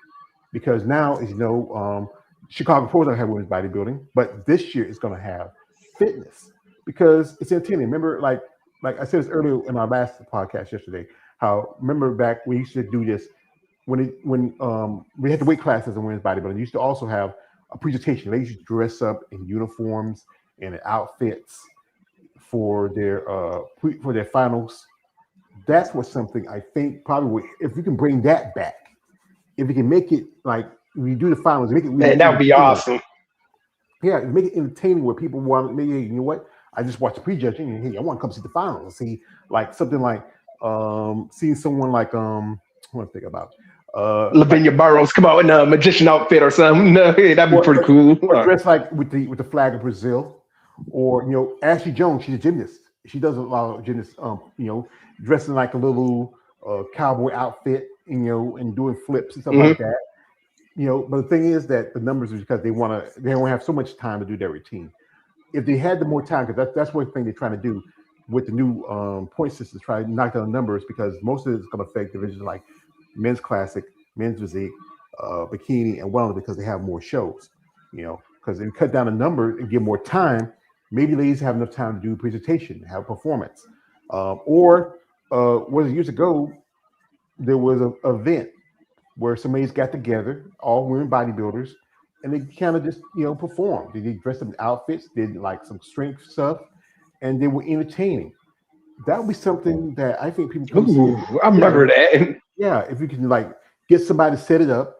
because now, as you know, Chicago Pros don't have women's bodybuilding, but this year it's going to have fitness because it's entertaining. Remember, like I said this earlier in our last podcast yesterday, how remember back we used to do this when we had the weight classes in women's bodybuilding. You used to also have a presentation. They used to dress up in uniforms and in outfits for their finals. That's what something I think probably if we can bring that back, if we can make it like we do the finals, make it really
Man, that would be awesome.
Yeah, make it entertaining where people want maybe, you know what? I just watched the prejudging and hey, I want to come see the finals and see like something like seeing someone like what I think about
Lavinia Burrows come out in a magician outfit or something. No, hey, that'd be pretty cool.
Or dressed like with the flag of Brazil, or you know, Ashley Jones, she's a gymnast. She does a lot of gymnasts, you know, dressing like a little cowboy outfit, you know, and doing flips and stuff like that. You know, but the thing is that the numbers is because they don't have so much time to do their routine. If they had the more time, because that's one thing they're trying to do with the new point system, try to knock down numbers because most of it is going to affect divisions like men's classic, men's physique, bikini, and wellness because they have more shows. You know, because they cut down the number and give more time. Maybe ladies have enough time to do a presentation, have a performance, or was it years ago? There was an event where some ladies got together, all women bodybuilders, and they kind of just, you know, performed. They dressed up in outfits, did like some strength stuff, and they were entertaining. That would be something that I think people can see.
I remember that.
Yeah, if you can like get somebody to set it up,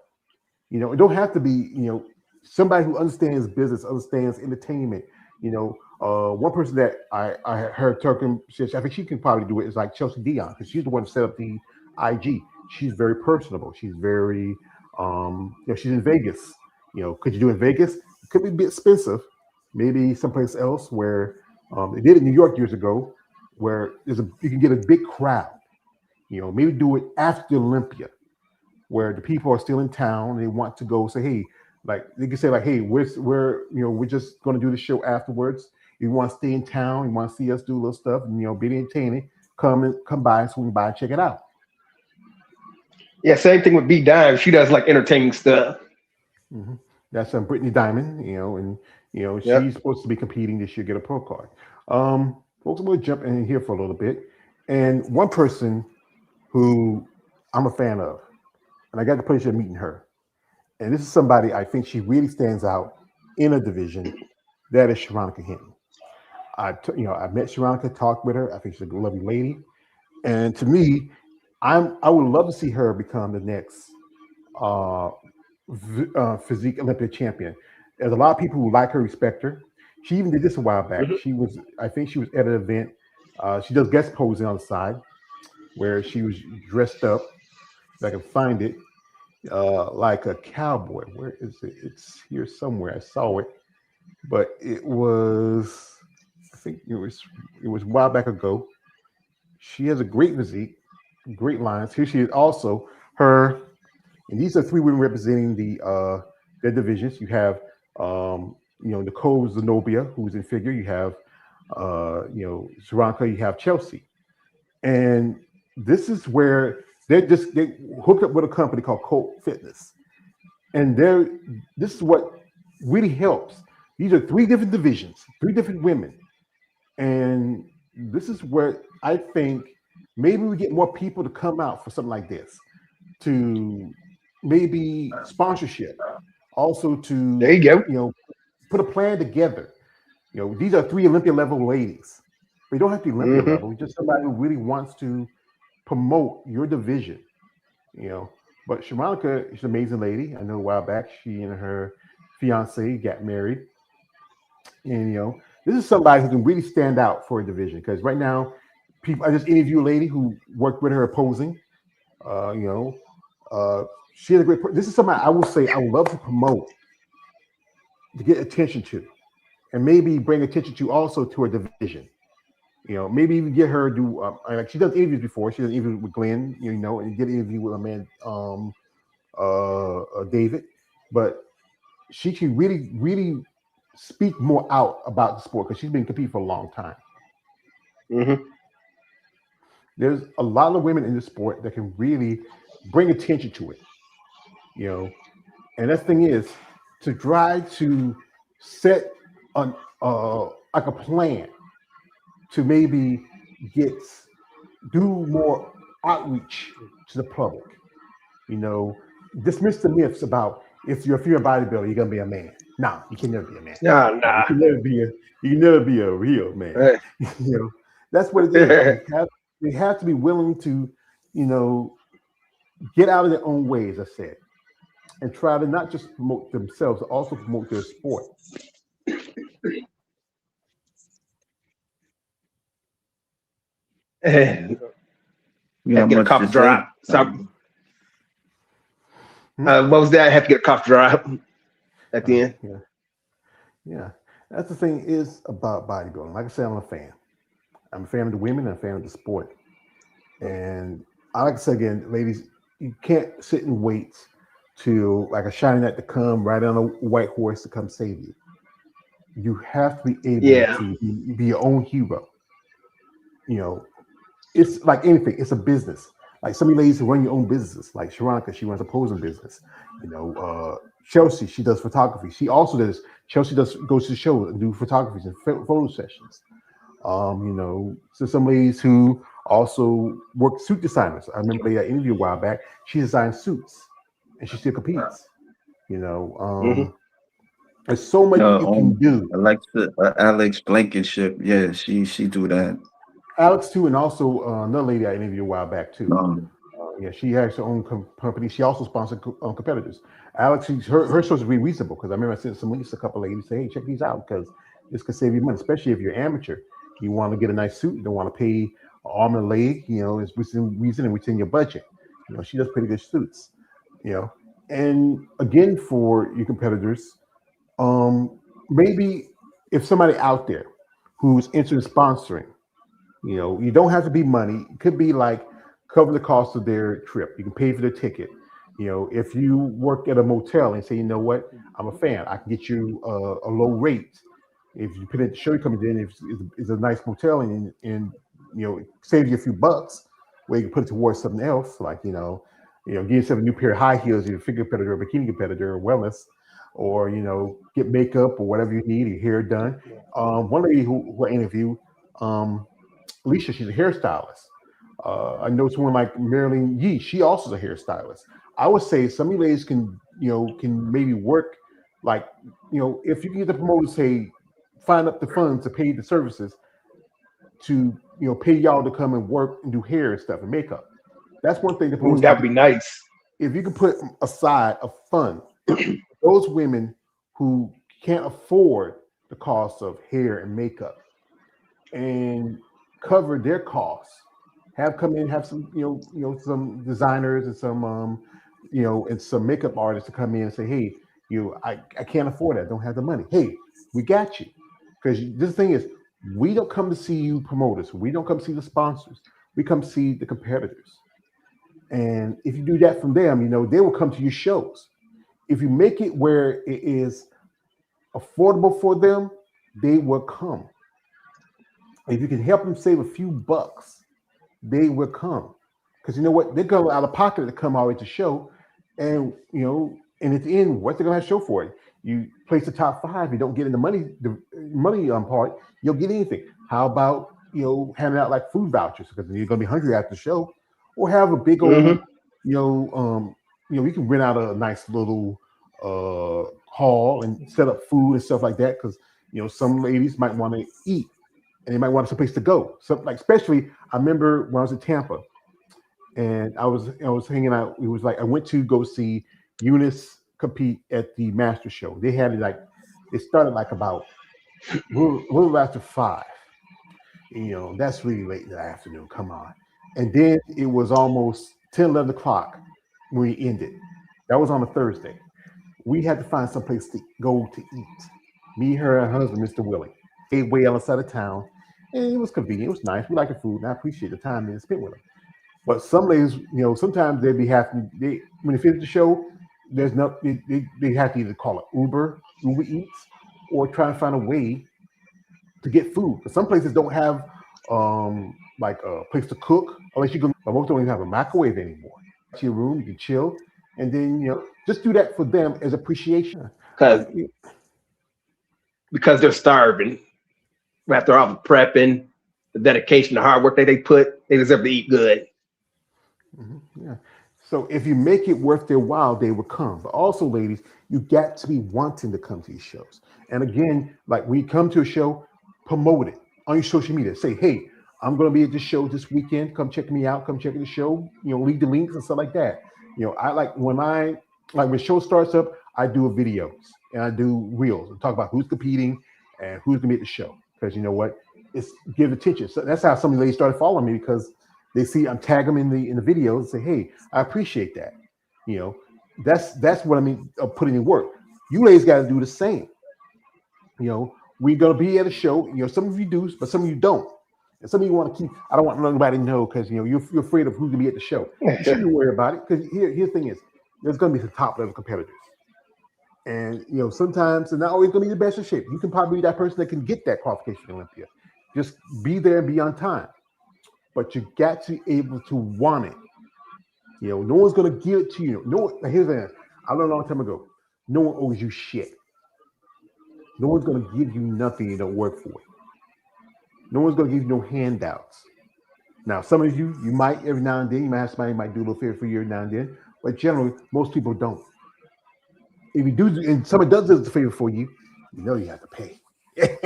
you know, it don't have to be, you know, somebody who understands business, understands entertainment. You know, one person that I heard talking, I think she can probably do it, is like Chelsea Dion, because she's the one who set up the IG. She's very personable. She's very, you know, she's in Vegas. You know, could you do it in Vegas? It could be a bit expensive. Maybe someplace else where they did it in New York years ago, where you can get a big crowd. You know, maybe do it after Olympia, where the people are still in town. And they want to go say, hey, like they can say like, hey, we're you know, we're just going to do the show afterwards. You want to stay in town, you want to see us do a little stuff, and you know, be entertaining. Come by, swing by, check it out.
Yeah, same thing with B Dime. She does like entertaining stuff.
That's Brittany Diamond, you know, and you know she's supposed to be competing this year, get a pro card. Folks, I'm going to jump in here for a little bit, and one person who I'm a fan of, and I got the pleasure of meeting her, and this is somebody I think she really stands out in a division. That is Sharonica Hinton. I met Sharonica, talked with her. I think she's a lovely lady, and to me, I would love to see her become the next physique Olympic champion. There's a lot of people who like her, respect her. She even did this a while back. I think she was at an event. She does guest posing on the side, where she was dressed up. If I can find it, like a cowboy. Where is it? It's here somewhere. I saw it, but it was. I think it was a while back ago. She has a great physique, great lines. Here she is also her, and these are three women representing their divisions. You have you know, Nicole Zenobia, who's in figure. You have you know, Sharonica, you have Chelsea. And this is where they hooked up with a company called Colt Fitness. And this is what really helps. These are three different divisions, three different women. And this is where I think maybe we get more people to come out for something like this, to maybe sponsorship, also to
there you go,
you know, put a plan together. You know, these are three Olympia level ladies. They don't have to be Olympia level. Just somebody who really wants to promote your division. You know, but Sharonica is an amazing lady. I know a while back she and her fiance got married, and you know, this is somebody who can really stand out for a division because right now, I just interviewed a lady who worked with her opposing. You know, she has a great. This is somebody I will say I would love to promote, to get attention to, and maybe bring attention to also to her division. You know, maybe even get her to do like she does interviews before. She does interviews with Glenn, you know, and get an interview with a man, David. But she can really speak more out about the sport because she's been competing for a long time. There's a lot of women in the sport that can really bring attention to it, you know. And that thing is to try to set an like a plan to maybe get do more outreach to the public. You know, dismiss the myths about if you're a bodybuilder, you're gonna be a man. No, you can never be a man.
Nah,
No,
nah.
you can never be a real man.
Hey.
You know, that's what it is. They have to be willing to, you know, get out of their own way, as I said, and try to not just promote themselves, but also promote their sport.
You
Have
have
to get a
much
cough
to say?
drop. So, what was that? I have to get a cough drop at the end.
Yeah, yeah. That's the thing is about bodybuilding. Like I said, I'm a fan. I'm a fan of the women. I'm a fan of the sport. And I like to say again, ladies, you can't sit and wait to like a shining knight to come right on a white horse to come save you. You have to be able
Yeah.
to be your own hero. You know, it's like anything. It's a business. Like some of you ladies who run your own businesses, like Sharonica, she runs a posing business. You know, Chelsea, she does photography. Chelsea goes to the show and do photography and photo sessions. You know, so some ladies who also work suit designers. I remember they interviewed a while back. She designs suits, and she still competes. You know, there's so much you can do.
Alex Blankenship, yeah, she do that.
Alex too, and also another lady I interviewed a while back too. Yeah, she has her own company. She also sponsors competitors. Alex, her shows are really reasonable because I remember I sent some links to a couple of ladies say, hey, check these out because this could save you money, especially if you're amateur. You want to get a nice suit, you don't want to pay an arm and a leg, you know, it's within your budget. You know, she does pretty good suits, you know. And again, for your competitors, maybe if somebody out there who's interested in sponsoring, you know, you don't have to be money. It could be like cover the cost of their trip. You can pay for the ticket. You know, if you work at a motel and say, you know what, I'm a fan, I can get you a low rate. If you put it, the show you coming in, if it's a nice motel and you know, save you a few bucks, where you can put it towards something else, like give yourself a new pair of high heels, your figure competitor, or bikini competitor, or wellness, or you know, get makeup or whatever you need, your hair done. One lady who I interviewed, Alicia, she's a hairstylist. I know someone like Marilyn Yee, she also is a hairstylist. I would say some of you ladies can maybe work, like, you know, if you can get the promoter say, find up the funds to pay the services to, you know, pay y'all to come and work and do hair and stuff and makeup. That's one thing the promoter.
That'd be nice.
If you can put aside a fund, those women who can't afford the cost of hair and makeup and cover their costs, have come in, have some, some designers and some, and some makeup artists to come in and say, hey, I can't afford that. I don't have the money. Hey, we got you. Because this thing is, we don't come to see you promoters. We don't come see the sponsors. We come see the competitors. And if you do that from them, you know, they will come to your shows. If you make it where it is affordable for them, they will come. If you can help them save a few bucks, they will come. Because you know what? They go out of pocket to come already to show. And, you know, and at the end, what they're going to show for it? You place the top 5, you don't get in the money part, you'll get anything. How about, you know, handing out like food vouchers because you're going to be hungry after the show, or have a big old, you can rent out a nice little hall and set up food and stuff like that because, you know, some ladies might want to eat and they might want some place to go. So, like, especially, I remember when I was in Tampa and I was hanging out. It was like I went to go see Eunice compete at the Master Show. They had it like it started like about a little after 5. You know, that's really late in the afternoon. Come on. And then it was almost 10, 11 o'clock when we ended. That was on a Thursday. We had to find some place to go to eat. Me, her, and her husband, Mr. Willie. They way outside of town. And it was convenient. It was nice. We like the food, and I appreciate the time they spent with them. But some ladies, you know, sometimes they'd be having, when they finish the show, there's no, they have to either call it Uber Eats, or try to find a way to get food. But some places don't have like a place to cook, unless you can. But most don't even have a microwave anymore. To your room, you can chill, and then just do that for them as appreciation.
Because they're starving. After all the prepping, the dedication, the hard work that they put, they deserve to eat good.
Yeah. So if you make it worth their while, they will come. But also, ladies, you got to be wanting to come to these shows. And again, like when you come to a show, promote it on your social media. Say, hey, I'm going to be at this show this weekend. Come check me out. Come check the show. Leave the links and stuff like that. I like when show starts up, I do videos and I do reels and talk about who's competing and who's going to be at the show. Because you know what? It's give attention. So that's how some of the ladies started following me, because they see I'm tag them in the videos and say, hey, I appreciate that. That's what I mean of putting in work. You ladies got to do the same. We're gonna be at a show. Some of you do, but some of you don't. And some of you want to keep. I don't want nobody to know because you're afraid of who's gonna be at the show. You shouldn't worry about it, because here's the thing is there's gonna be some top level competitors. And sometimes they're not always gonna be the best in shape. You can probably be that person that can get that qualification to Olympia. Just be there and be on time. But you got to be able to want it. No one's gonna give it to you. Here's the thing. I learned a long time ago. No one owes you shit. No one's gonna give you nothing you don't work for it. No one's gonna give you no handouts. Now, some of you might every now and then, you might have somebody who might do a little favor for you every now and then, but generally, most people don't. If you do, and somebody does a favor for you, you have to pay. It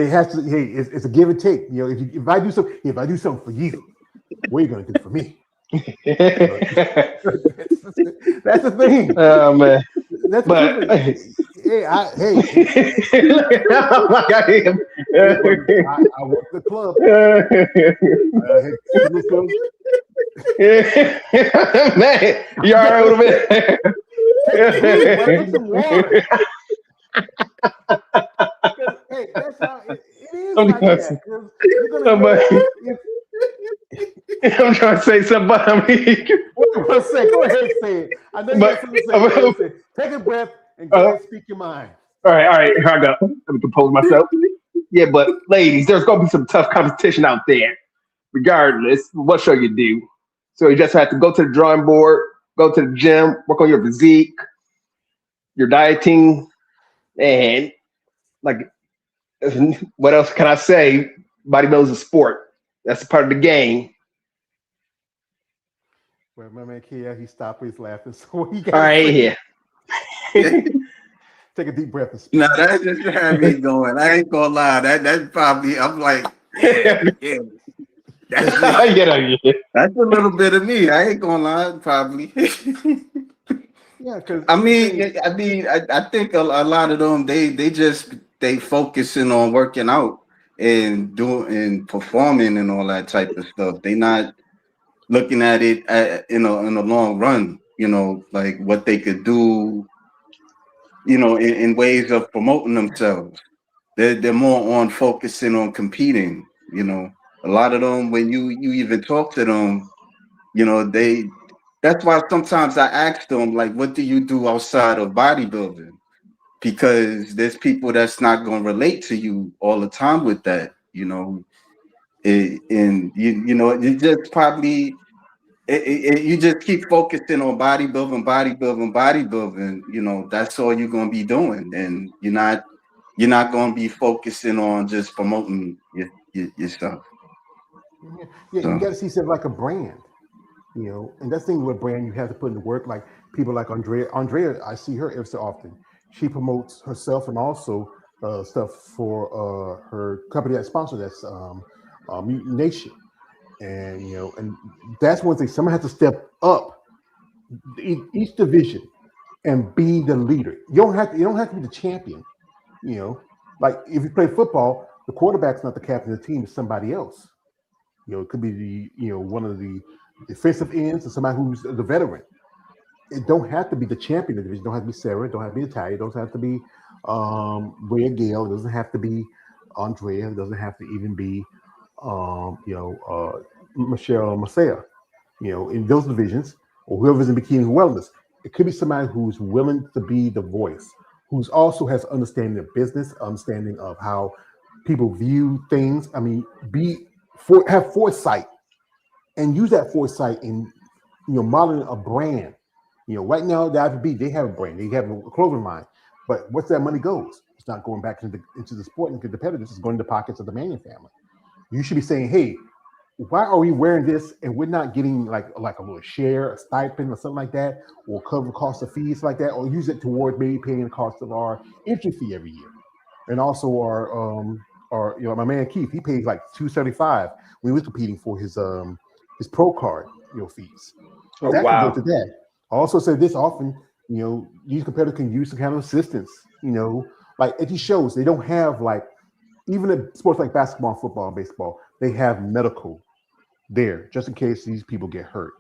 has to. Hey, it's a give and take. If I do something for you, what are you gonna do for me? That's the thing.
Oh man.
That's the thing. Hey. I work the club.
Man, you all right with me?
Hey, that's how it is. Like that.
I'm trying to say something, but I mean,
what do you want to say? Go ahead and say it. I know you have something to say. Take a breath and go ahead and speak your mind.
All right. Here I go. Let me compose myself. Yeah, but ladies, there's gonna be some tough competition out there, regardless of what show you do. So you just have to go to the drawing board, go to the gym, work on your physique, your dieting, and like, what else can I say? Bodybuilding is a sport. That's a part of the game.
Well, my man Kia, he stopped. He's laughing. So he got
all right, yeah.
Take a deep breath and speak.
No, that just had me going. I ain't gonna lie. That probably, I'm like, yeah. That's a little bit of me. I ain't gonna lie, probably.
Yeah, because
I think a lot of them they focusing on working out and doing and performing and all that type of stuff. They not looking at it in the long run. Like what they could do. In ways of promoting themselves. They're more on focusing on competing. A lot of them, when you even talk to them, that's why sometimes I ask them, like, what do you do outside of bodybuilding? Because there's people that's not going to relate to you all the time with that, and you just probably you just keep focusing on bodybuilding. That's all you're going to be doing, and you're not going to be focusing on just promoting yourself.
Yeah, so you got to see something like a brand, and that's the thing with a brand, you have to put in the work. Like people like Andrea, I see her every so often. She promotes herself and also stuff for her company that sponsors that's Mutant Nation. And and that's one thing. Someone has to step up each division and be the leader. You don't have to be the champion. Like if you play football, the quarterback's not the captain of the team; it's somebody else. It could be one of the defensive ends or somebody who's the veteran. It don't have to be the champion of the division. It don't have to be Sarah. It don't have to be Natalia. It doesn't have to be Rhea Gale. It doesn't have to be Andrea. It doesn't have to even be Michelle Marcea, in those divisions, or whoever's in bikini wellness. It could be somebody who's willing to be the voice, who's also has understanding of business, understanding of how people view things. I mean, have foresight and use that foresight in modeling a brand. Right now the IFBB, they have a brand, they have a clothing line, but what's that money goes? It's not going back into the sport and the competitors. It's going to the pockets of the Mannion family. You should be saying, hey, why are we wearing this and we're not getting like a little share, a stipend or something like that, or cover cost of fees like that, or use it toward maybe paying the cost of our entry fee every year. And also our my man Keith, he pays like $275 when he was competing for his pro card, fees.
Oh,
That could go
wow.
to that. I also say this often, these competitors can use some kind of assistance, like at these shows, they don't have like, even in sports like basketball, football, and baseball, they have medical there just in case these people get hurt.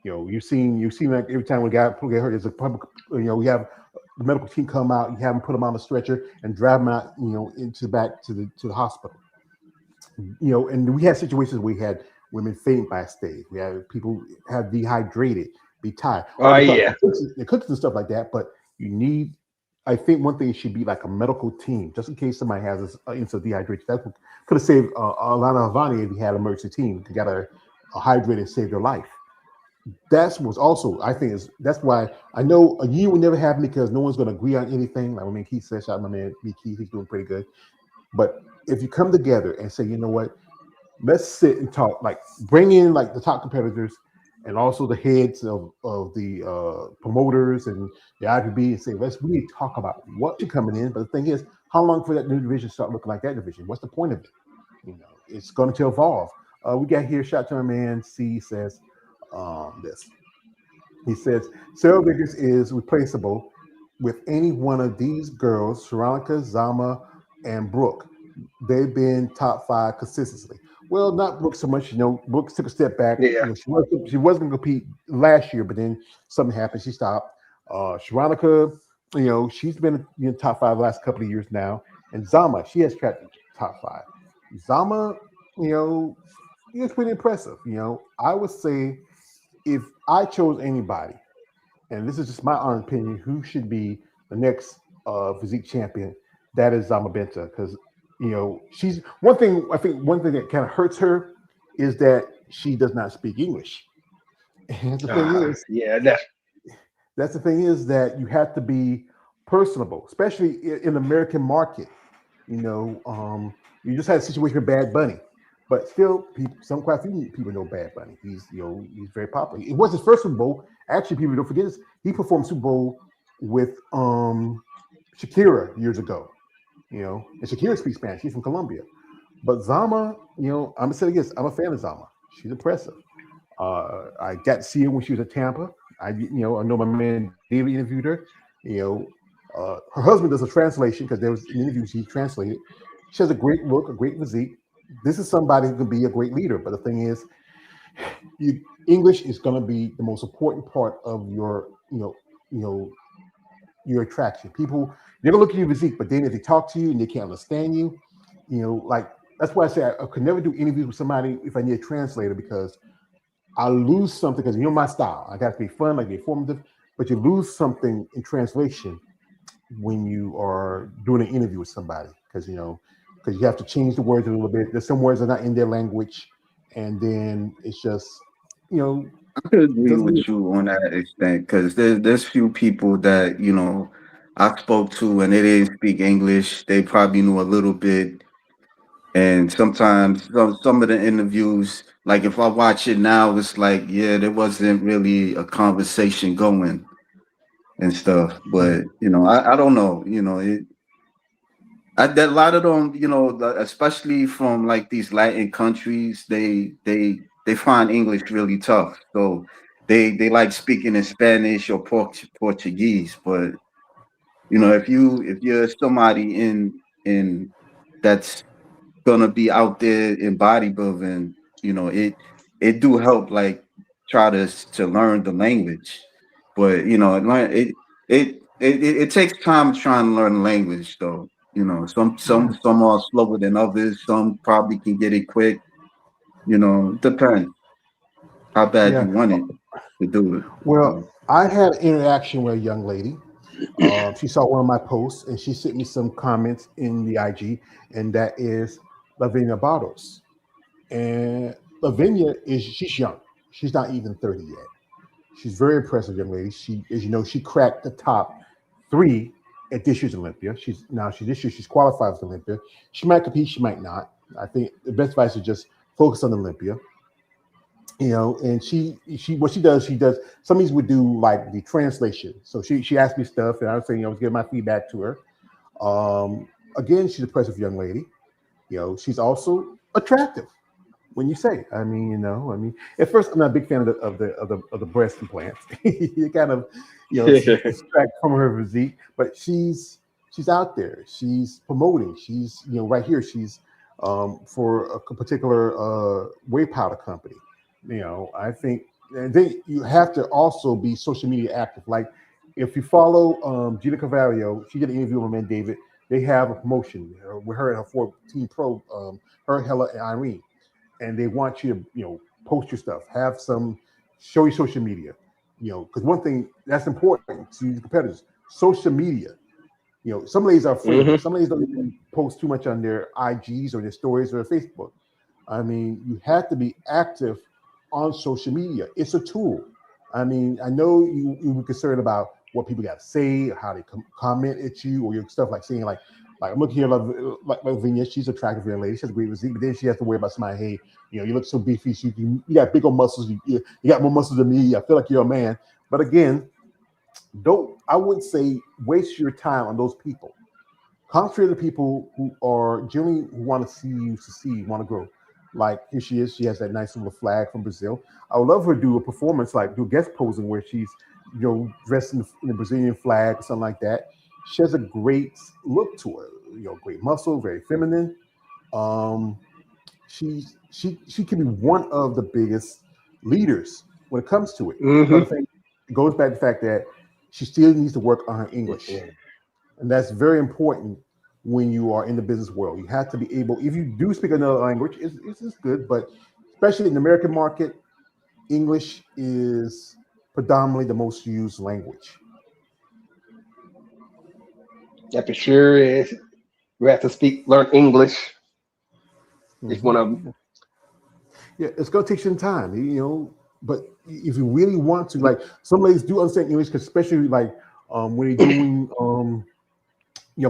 You've seen like every time we get hurt, there's a public, we have the medical team come out, you have them put them on the stretcher and drive them out, into back to the hospital. And we had situations where we had women faint by stage. We had people have dehydrated, be tired.
Oh, yeah.
The cooks and stuff like that, but you need. I think one thing should be like a medical team, just in case somebody has this instant dehydration. That could have saved Alana Havani if he had an emergency team to get her hydrated and save their life. That was also, I think, that's why I know a year will never happen because no one's going to agree on anything. Like my man Keith said, shout out my man Keith, he's doing pretty good. But if you come together and say, you know what, let's sit and talk, like bring in like the top competitors and also the heads of the promoters and the IPB and say, we need to talk about what you're coming in. But the thing is, how long for that new division start looking like that division? What's the point of it? It's going to evolve. We got here, shout out to my man C says this. He says, Sarah Vickers is replaceable with any one of these girls, Sharonika, Zama, and Brooke. They've been top 5 consistently. Well, not Brooke so much. Brooke took a step back.
Yeah.
She wasn't going to compete last year, but then something happened. She stopped. Sharonika, she's been in top 5 the last couple of years now. And Zama, she has cracked top 5. Zama, it's pretty impressive. I would say if I chose anybody, and this is just my own opinion, who should be the next physique champion, that is Zama Benta, because she's one thing that kind of hurts her is that she does not speak English. And the thing is, that's the thing is that you have to be personable, especially in the American market. You just had a situation with Bad Bunny, but still, quite a few people know Bad Bunny. He's very popular. It was his first Super Bowl. Actually, people don't forget this. He performed Super Bowl with Shakira years ago. And Shakira speaks Spanish. She's from Colombia. But Zama, I'm gonna say this. I'm a fan of Zama. She's impressive. I got to see her when she was at Tampa. I know my man David interviewed her. Her husband does a translation because there was an interview she translated. She has a great look, a great physique. This is somebody who can be a great leader. But the thing is, English is going to be the most important part of your attraction. People, they're gonna look at your physique, but then if they talk to you and they can't understand you, like that's why I say I could never do interviews with somebody if I need a translator, because I lose something, because my style. I got to be fun, like be informative, but you lose something in translation when you are doing an interview with somebody, because you have to change the words a little bit. There's some words that are not in their language, and then it's just
I could agree with you on that extent, because there's few people that I spoke to and they didn't speak English. They probably knew a little bit, and sometimes some of the interviews, like if I watch it now, it's like there wasn't really a conversation going and stuff. But I don't know. That a lot of them, especially from like these Latin countries, they find English really tough. So they like speaking in Spanish or Portuguese. But if you're somebody in that's gonna be out there in bodybuilding, it do help like try to learn the language. But it takes time trying to learn the language though. Some are slower than others. Some probably can get it quick. Depends how bad you want it to do it.
Well, I had an interaction with a young lady. She saw one of my posts and she sent me some comments in the IG, and that is Lavinia Bottles. And Lavinia she's young. She's not even 30 yet. She's very impressive young lady. She, as you know, she cracked the top 3 at this year's Olympia. This year she's qualified for Olympia. She might compete, she might not. I think the best advice is just focus on Olympia. And she what she does, some of these would do like the translation. So she asked me stuff and I was saying, I was giving my feedback to her. Again, she's a impressive young lady. She's also attractive. When you say, at first I'm not a big fan of the breast implants. You kind of, distract from her physique, but she's out there. She's promoting. She's, right here. She's for a particular whey powder company. I think, and then you have to also be social media active. Like if you follow Gina Carvalho, she did an interview with my man David. They have a promotion with her and her 14 Pro, her, Hella, and Irene. And they want you to, post your stuff, have some, show your social media, because one thing that's important to the competitors, social media. Some ladies are afraid. Mm-hmm. Some ladies don't even post too much on their IGs or their stories or their Facebook. You have to be active on social media. It's a tool. I know you were concerned about what people got to say, how they comment at you, or your stuff like saying like I'm looking here like Lavinia, she's attractive young lady, she has a great physique, but then she has to worry about somebody, hey, you look so beefy, you got big old muscles, you got more muscles than me, I feel like you're a man. But again, I wouldn't say waste your time on those people. Concentrate on the people who are generally who want to see you succeed, want to grow. Like here she is, she has that nice little flag from Brazil. I would love her to do a performance, like do guest posing where she's dressed in the Brazilian flag or something like that. She has a great look to her, great muscle, very feminine. She can be one of the biggest leaders when it comes to it. Mm-hmm. It goes back to the fact that she still needs to work on her English. And that's very important when you are in the business world. You have to be able, if you do speak another language, it's good, but especially in the American market, English is predominantly the most used language.
Yeah, for sure is. We have to learn English. Mm-hmm. It's one of them.
Yeah, it's gonna take some time, but if you really want to, like some ladies do understand English, especially like when you're doing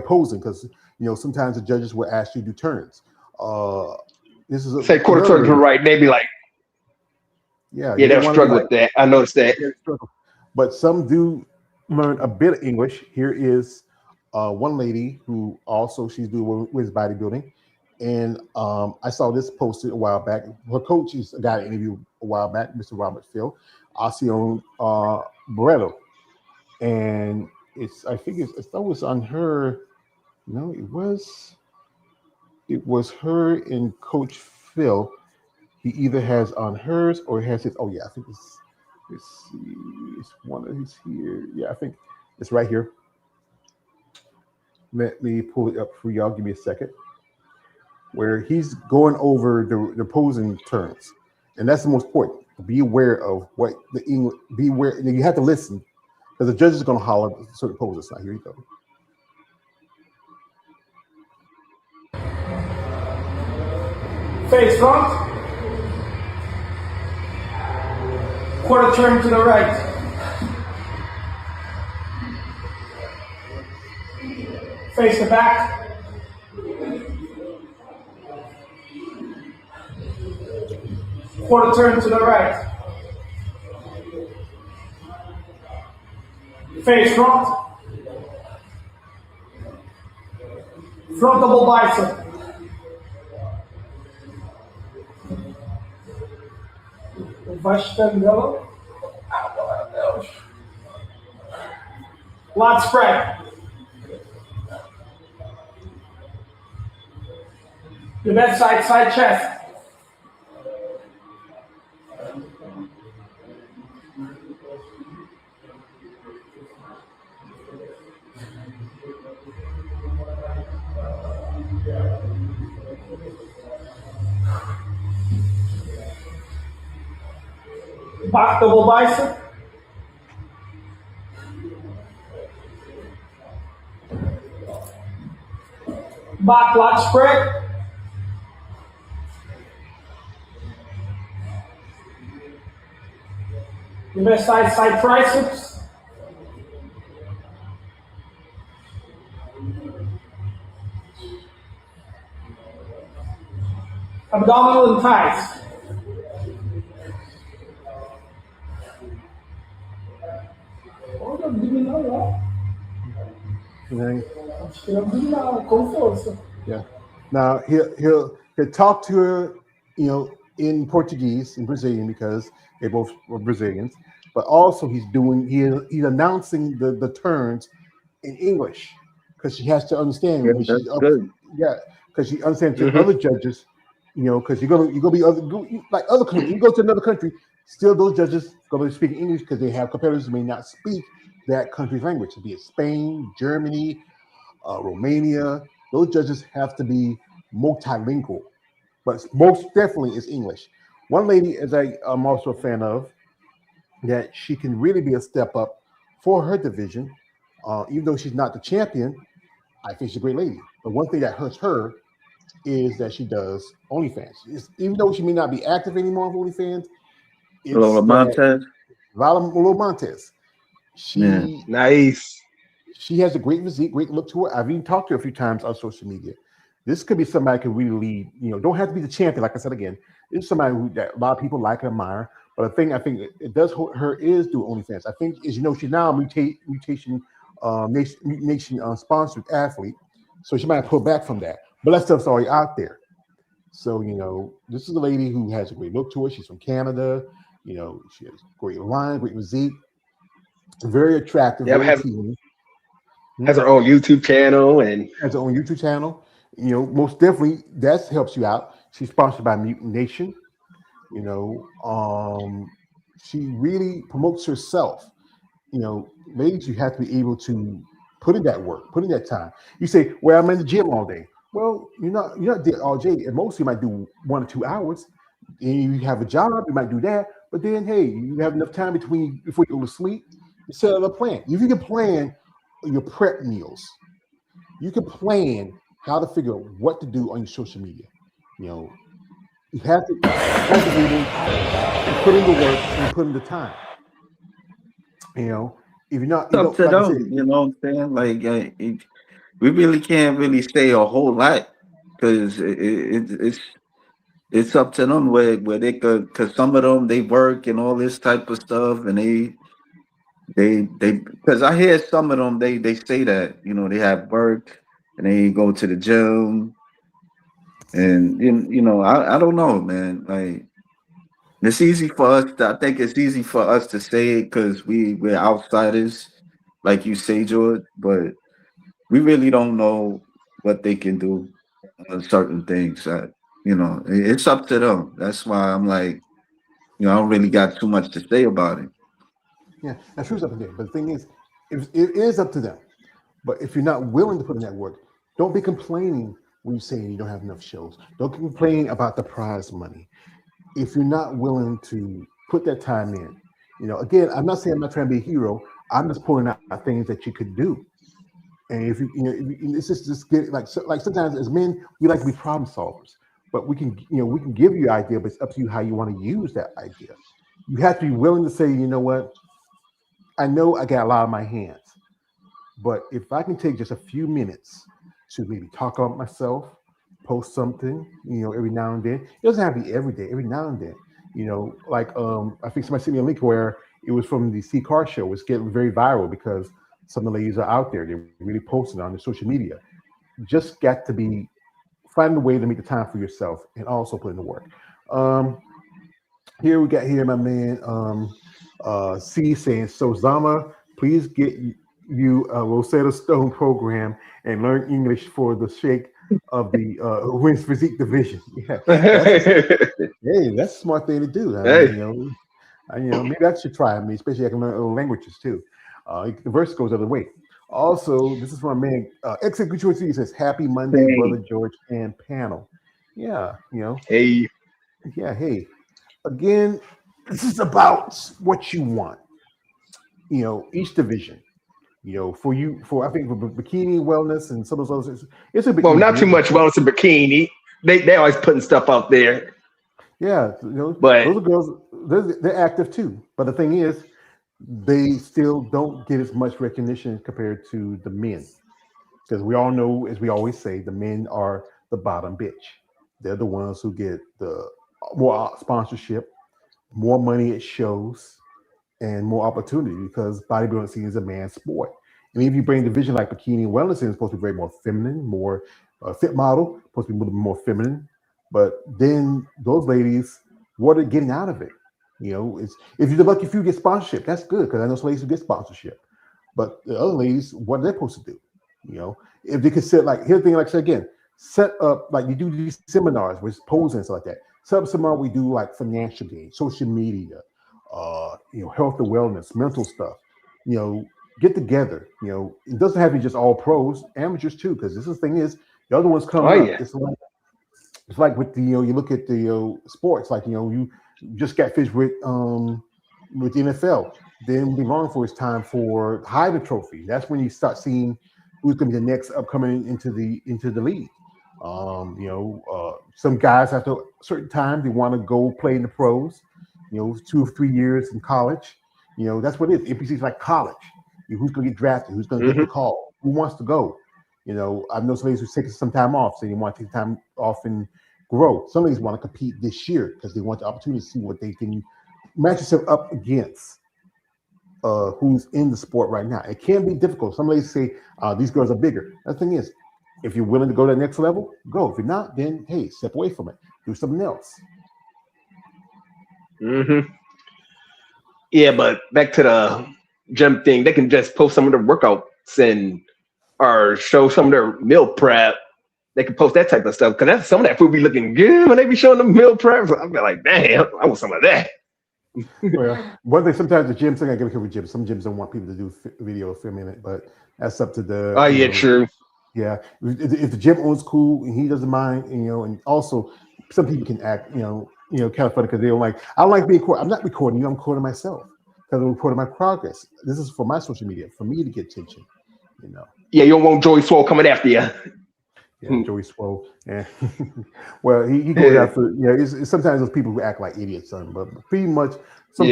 posing, because sometimes the judges will ask you to do turns. This is
say quarter turn to the right, they be like, yeah, they'll struggle with that. I noticed that.
But some do learn a bit of English. Here is one lady who also she's doing with bodybuilding, and I saw this posted a while back. Her coach is a guy I interviewed a while back, Mr. Robert Phil, Alcione Barreto, and I think it was on her. No, it was her and Coach Phil. He either has on hers or has his. Oh yeah, I think it's one of his here. Yeah, I think it's right here. Let me pull it up for y'all. Give me a second. Where he's going over the posing terms, and that's the most important. Be aware of what the English. Be aware. You have to listen because the judge is going to holler certain poses. Now here you go.
Face front. Quarter turn to the right. Face the back. Quarter turn to the right. Face front. Front double bicep. Vai estendendo. Lat spread. The best side chest. Back double bicep. Back lat spread. The best side triceps. Abdominal and thighs.
Yeah. Now he'll talk to her, in Portuguese, in Brazilian, because they both were Brazilians. But also he's announcing the turns in English because she has to understand
Yeah,
when
that's
she's up.
good.
Yeah, because she understands the other judges. Because you're gonna be like other countries. You go to another country, still those judges gonna be speaking English because they have competitors who may not speak that country's language. Be it Spain, Germany, Romania. Those judges have to be multilingual, but most definitely is English. One lady, as I'm also a fan of, that she can really be a step up for her division, even though she's not the champion. I think she's a great lady. But one thing that hurts her is that she does OnlyFans. Even though she may not be active anymore on OnlyFans,
Lola Montez.
Lola Montez.
Yeah.
Nice.
She has a great physique, great look to her. I've even talked to her a few times on social media. This could be somebody who could really lead. Don't have to be the champion. Like I said again, it's somebody that a lot of people like and admire. But the thing I think it does hurt her is do OnlyFans. I think, as you know, she's now a mutation nation sponsored athlete, so she might pull back from that. But that stuff's already out there. So this is a lady who has a great look to her. She's from Canada. She has great line, great physique, very attractive.
Yeah, has her own YouTube channel and
has her own YouTube channel. Most definitely that helps you out. She's sponsored by Mutant Nation. She really promotes herself. Ladies, you have to be able to put in that work, put in that time. You say, "Well, I'm in the gym all day." Well, you're not there all day. And most you might do 1 or 2 hours. And you have a job, you might do that. But then, hey, you have enough time before you go to sleep. You set up a plan. If you can plan your prep meals, you can plan how to figure out what to do on your social media. You have to be able to put in the work and put in the time. If you're not,
It's up to them. You know what I'm saying? Like, we really can't really say a whole lot because it's up to them where they could, because some of them they work and all this type of stuff, and they because I hear some of them they say that they have work and they go to the gym, and I don't know, man. Like, it's easy for us. I think it's easy for us to say it because we're outsiders, like you say, George, but we really don't know what they can do on certain things. It's up to them. That's why I'm like, I don't really got too much to say about it.
Yeah, that's true, up to them. But the thing is, it is up to them. But if you're not willing to put in that work, don't be complaining when you're saying you don't have enough shows. Don't complain about the prize money. If you're not willing to put that time in, again, I'm not saying I'm not trying to be a hero. I'm just pointing out things that you could do. And if it's just get like sometimes as men, we like to be problem solvers, but we can give you an idea, but it's up to you how you want to use that idea. You have to be willing to say, you know what, I know I got a lot on my hands, but if I can take just a few minutes to maybe talk about myself, post something, every now and then. It doesn't have to be every day, every now and then. Like I think somebody sent me a link where it was from the C Car show. It's getting very viral because some of the ladies are out there. They're really posting on their social media. Just got to find a way to make the time for yourself and also put in the work. Here we got my man C saying, so Zama, please get you a Rosetta Stone program and learn English for the shake of the women's physique division. Yeah, that's a smart thing to do. Maybe I should try. Especially I can learn other languages too. The verse goes the other way. Also, this is from my man Execution. He says, "Happy Monday, Brother George and panel." Yeah,
Hey.
Yeah, hey. Again, this is about what you want. Each division. For I think for bikini wellness and some of those others, it's a bit
Well, not
easier.
too much wellness and bikini. They always putting stuff out there.
Yeah,
But
those are girls. They're active too. But the thing is, they still don't get as much recognition compared to the men, because we all know, as we always say, the men are the bottom bitch. They're the ones who get the more sponsorship, more money at shows, and more opportunity, because bodybuilding scene is a man's sport. And if you bring division like bikini and wellness in, it's supposed to be very more feminine, more fit model, supposed to be a little bit more feminine. But then those ladies, what are they getting out of it? It's if you're lucky, if you get sponsorship, that's good, because I know some ladies who get sponsorship. But the other ladies, what are they supposed to do? If they could set, like, here's the thing, like I said again, set up, like, you do these seminars with posing and stuff like that. Set up seminar, we do like financial gain, social media, health and wellness, mental stuff. Get together. It doesn't have to be just all pros, amateurs too, because this thing is the other ones coming up.
yeah.
It's like with the you look at the sports, like you just got finished with the NFL. Then be long for it's time for Heisman Trophy. That's when you start seeing who's going to be the next upcoming into the league. Some guys after a certain time they want to go play in the pros. 2 or 3 years in college. That's what it is. NPC is like college. Who's going to get drafted? Who's going to get the call? Who wants to go? I know some ladies who take some time off, so they want to take time off and grow. Some ladies want to compete this year because they want the opportunity to see what they can match yourself up against. Who's in the sport right now? It can be difficult. Some ladies say these girls are bigger. The thing is, if you're willing to go to the next level, go. If you're not, then hey, step away from it. Do something else.
Yeah, but back to the gym thing, they can just post some of their workouts or show some of their meal prep. They can post that type of stuff, because some of that food be looking good when they be showing the meal prep. So I'm like, damn, I want some of that.
Well, one thing, sometimes the gyms, I gotta with gyms. Some gyms don't want people to do video filming it, but that's up to the.
Oh yeah, true.
Yeah, if the gym owns cool and he doesn't mind, and also some people can act, kind of funny because they don't like. I don't like being recorded. I'm not recording you. I'm recording myself because I'm recording my progress. This is for my social media, for me to get attention.
Yeah, you don't want Joey Swole coming after you.
Yeah, Joey Swole. Yeah. Well, he goes after. It's sometimes those people who act like idiots, but pretty much some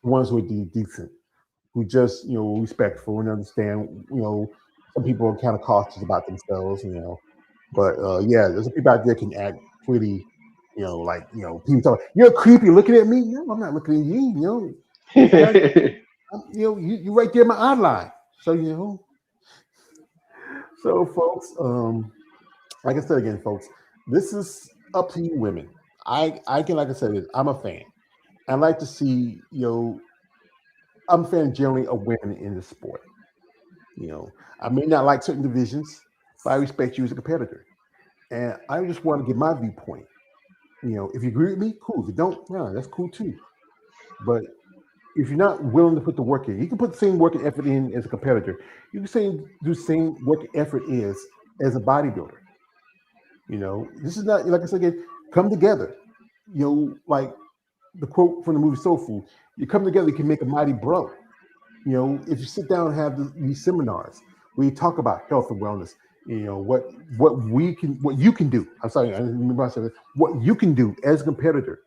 ones who are decent, who just respectful and understand. Some people are kind of cautious about themselves, But there's some people out there can act pretty, people talk, you're creepy looking at me. No, I'm not looking at you. You right there in my eye line. So So folks, like I said again, folks, this is up to you women. I can, like I said, I'm a fan. I like to see, I'm a fan generally of women in the sport. I may not like certain divisions, but I respect you as a competitor. And I just want to give my viewpoint. If you agree with me, cool. If you don't, that's cool too. But if you're not willing to put the work in, you can put the same work and effort in as a competitor. You can do the same work and effort as a bodybuilder. This is not, like I said again, come together. Like the quote from the movie Soul Food, you come together, you can make a mighty bro. If you sit down and have these seminars where you talk about health and wellness, what you can do. I'm sorry, I didn't remember I said that. What you can do as a competitor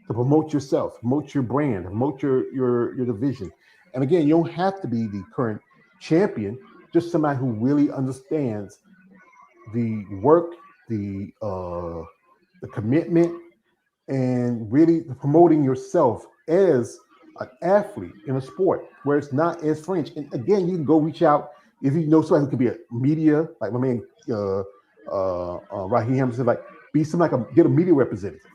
to promote yourself, promote your brand, promote your division. And again, you don't have to be the current champion, just somebody who really understands the work, the commitment, and really promoting yourself as an athlete in a sport where it's not as French. And again, you can go reach out if you know somebody who could be a media, like my man Raheem said, like be get a media representative.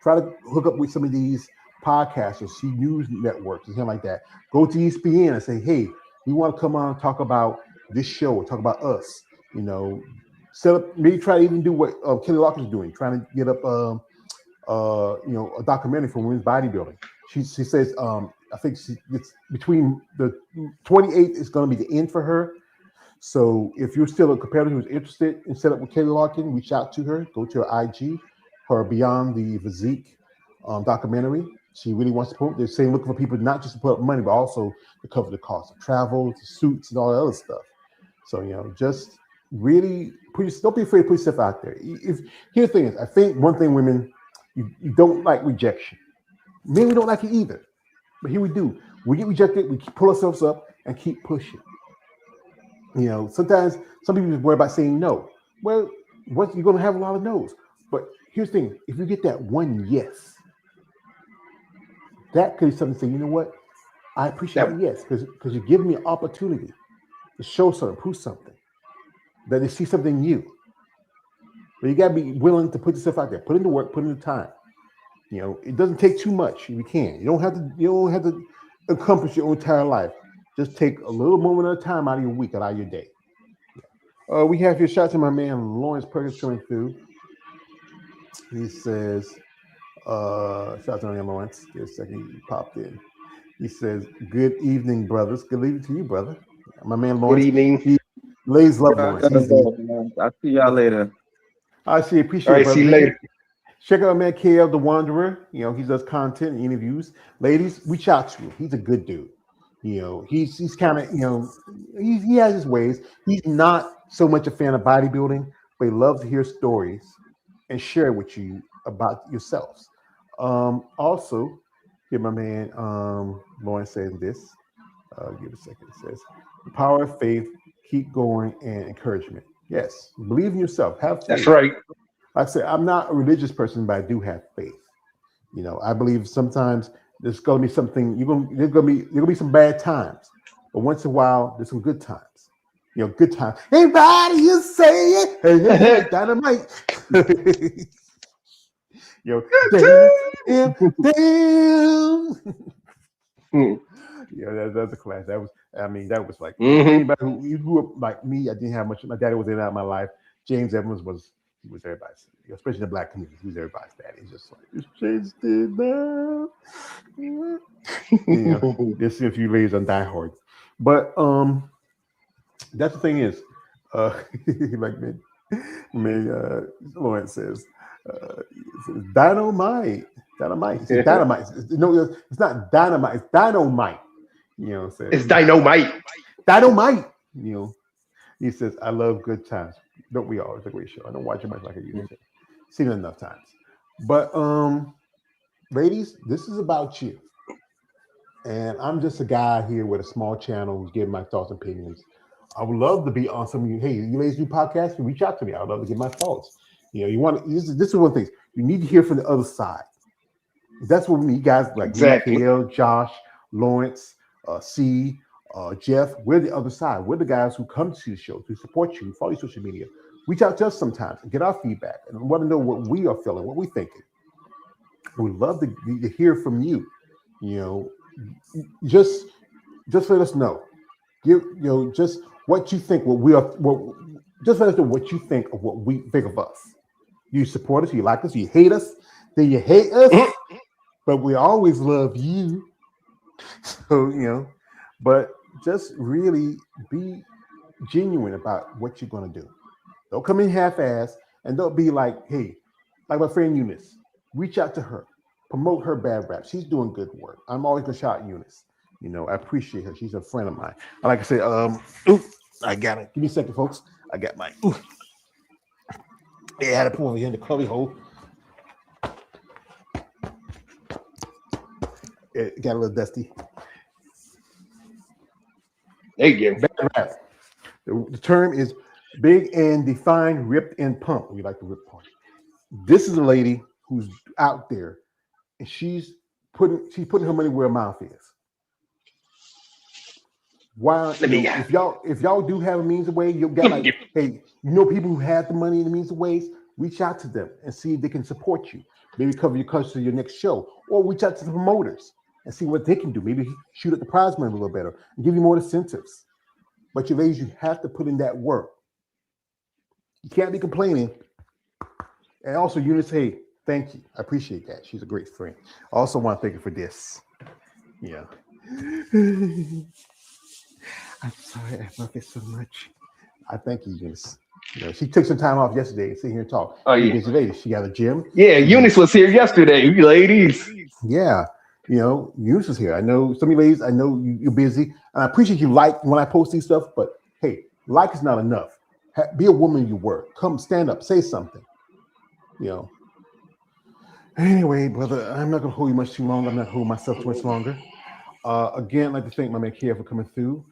Try to hook up with some of these podcasts or see news networks and something like that. Go to ESPN and say, hey, we want to come on and talk about this show or talk about us. Set up, maybe try to even do what Kelly Locker's doing, trying to get up a documentary for women's bodybuilding. She says I think it's between the 28th is going to be the end for her. So if you're still a competitor who's interested in set up with Kelly Larkin, reach out to her. Go to her IG, her Beyond the Physique documentary. She really wants to put. They're saying looking for people not just to put up money, but also to cover the cost of travel, the suits, and all that other stuff. So just really don't be afraid to put yourself out there. Here's the thing is, I think one thing women you don't like rejection. Men, we don't like it either, but here we do. We get rejected, we pull ourselves up and keep pushing. Sometimes some people just worry about saying no. Well, you're going to have a lot of no's. But here's the thing: if you get that one yes, that could be something to say, you know what? I appreciate the yes, because you're giving me an opportunity to show something, prove something, that they see something new. But you got to be willing to put yourself out there, put in the work, put in the time. It doesn't take too much. You can. You don't have to accomplish your entire life. Just take a little moment at a time out of your week, out of your day. We have here shout to my man Lawrence Perkins coming through. He says, shout out to my man Lawrence. Give a second, he popped in. He says, "Good evening, brothers." Good evening to you, brother. My man Lawrence.
Good evening.
Ladies love Lawrence.
I'll see y'all later.
I see. Appreciate
All
it.
right,
Brother.
see you later.
Check out my man KL the Wanderer. He does content and interviews. Ladies, reach out to him. He's a good dude. He's kind of he has his ways. He's not so much a fan of bodybuilding, but he loves to hear stories and share with you about yourselves. Also, here my man Lawrence says this. Give it a second. It says, "The power of faith, keep going, and encouragement." Yes, believe in yourself. Have faith.
That's right.
Like I said, I'm not a religious person, but I do have faith. I believe sometimes there's going to be something. There's going to be some bad times, but once in a while, there's some good times. Good times. Everybody, you say it. Hey, dynamite. Damn. That's a class. That was like anybody who grew up like me. I didn't have much. My daddy was in and out of my life. James Evans was everybody's, especially the black community. He was everybody's daddy. He's just like, it's James did now. There's a few ladies on Die Hard, but that's the thing is, like Lawrence says, dynamite. He says, dynamite. No, it's not dynamite. It's dynamite.
It's dynamite.
Dynamite. He says, "I love good times." Don't we all? It's a great show. I don't watch it much like I used to. Seen it enough times. But ladies, this is about you. And I'm just a guy here with a small channel who's giving my thoughts and opinions. I would love to be on some of you. Hey, you ladies do podcasts, you reach out to me. I'd love to get my thoughts. You want this is one thing. You need to hear from the other side. That's what we need, guys like
exactly.
KL, Josh, Lawrence, C, Jeff. We're the other side. We're the guys who come to the show to support you, follow your social media. Reach out to us sometimes and get our feedback and want to know what we are feeling, what we're thinking. We'd love to hear from you. Just let us know. Just what you think. Just let us know what you think of what we think of us. You support us, you like us, you hate us, then you hate us, but we always love you. So but just really be genuine about what you're going to do. Don't come in half-ass, and don't be like, hey, like my friend Eunice, reach out to her, promote her bad rap. She's doing good work. I'm always going to shout Eunice. I appreciate her. She's a friend of mine. Like I said, I got it. Give me a second, folks. I got my, I had to put over here in the curly hole. It got a little dusty.
There you go.
Bad rap. The term is big and defined, ripped and pumped. We like the rip part. This is a lady who's out there, and she's putting her money where her mouth is. Why? If y'all do have a means of way, you'll get like, hey, people who have the money and the means of ways, reach out to them and see if they can support you. Maybe cover your costs for your next show, or reach out to the promoters and see what they can do. Maybe shoot at the prize money a little better and give you more incentives. But you ladies, you have to put in that work. You can't be complaining. And also, Eunice, hey, thank you. I appreciate that. She's a great friend. I also want to thank her for this. Yeah. I'm sorry, I love it so much. I thank you, Eunice. She took some time off yesterday to sit here and talk.
Oh, yeah.
Busy lady. She got a gym.
Yeah, Eunice was here yesterday, you ladies.
Yeah. Eunice is here. I know some of you ladies, I know you're busy. And I appreciate you like when I post these stuff, but hey, like is not enough. Be a woman you were. Come stand up, say something. Anyway, brother, I'm not gonna hold you much too long. I'm not holding myself too much longer. Again, I'd like to thank my man Kia for coming through.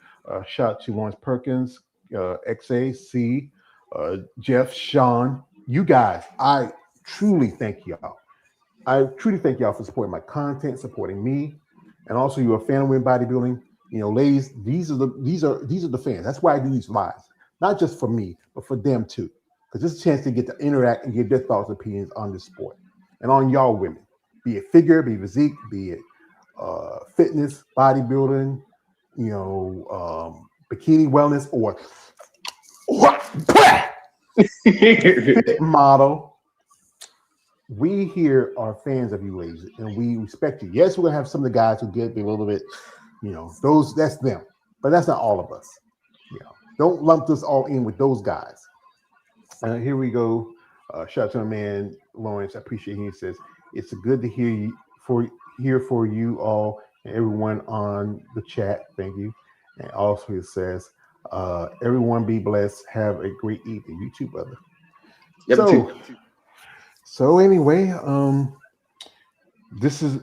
Shout out to Lawrence Perkins, XAC, Jeff, Sean, you guys. I truly thank y'all. I truly thank y'all for supporting my content, supporting me, and also you're a fan of women bodybuilding. Ladies, these are the fans. That's why I do these lives, not just for me, but for them too, because it's a chance to get to interact and get their thoughts and opinions on this sport and on y'all women, be it figure, be it physique, be it fitness, bodybuilding, bikini wellness, or fit model. We here are fans of you ladies, and we respect you. Yes, we're gonna have some of the guys who get a little bit, that's them, but that's not all of us. Don't lump us all in with those guys. Here we go. Shout out to my man Lawrence. I appreciate him. He says it's good to hear for you all and everyone on the chat. Thank you. And also it says, everyone be blessed. Have a great evening. You too, brother.
Yep,
So anyway, this is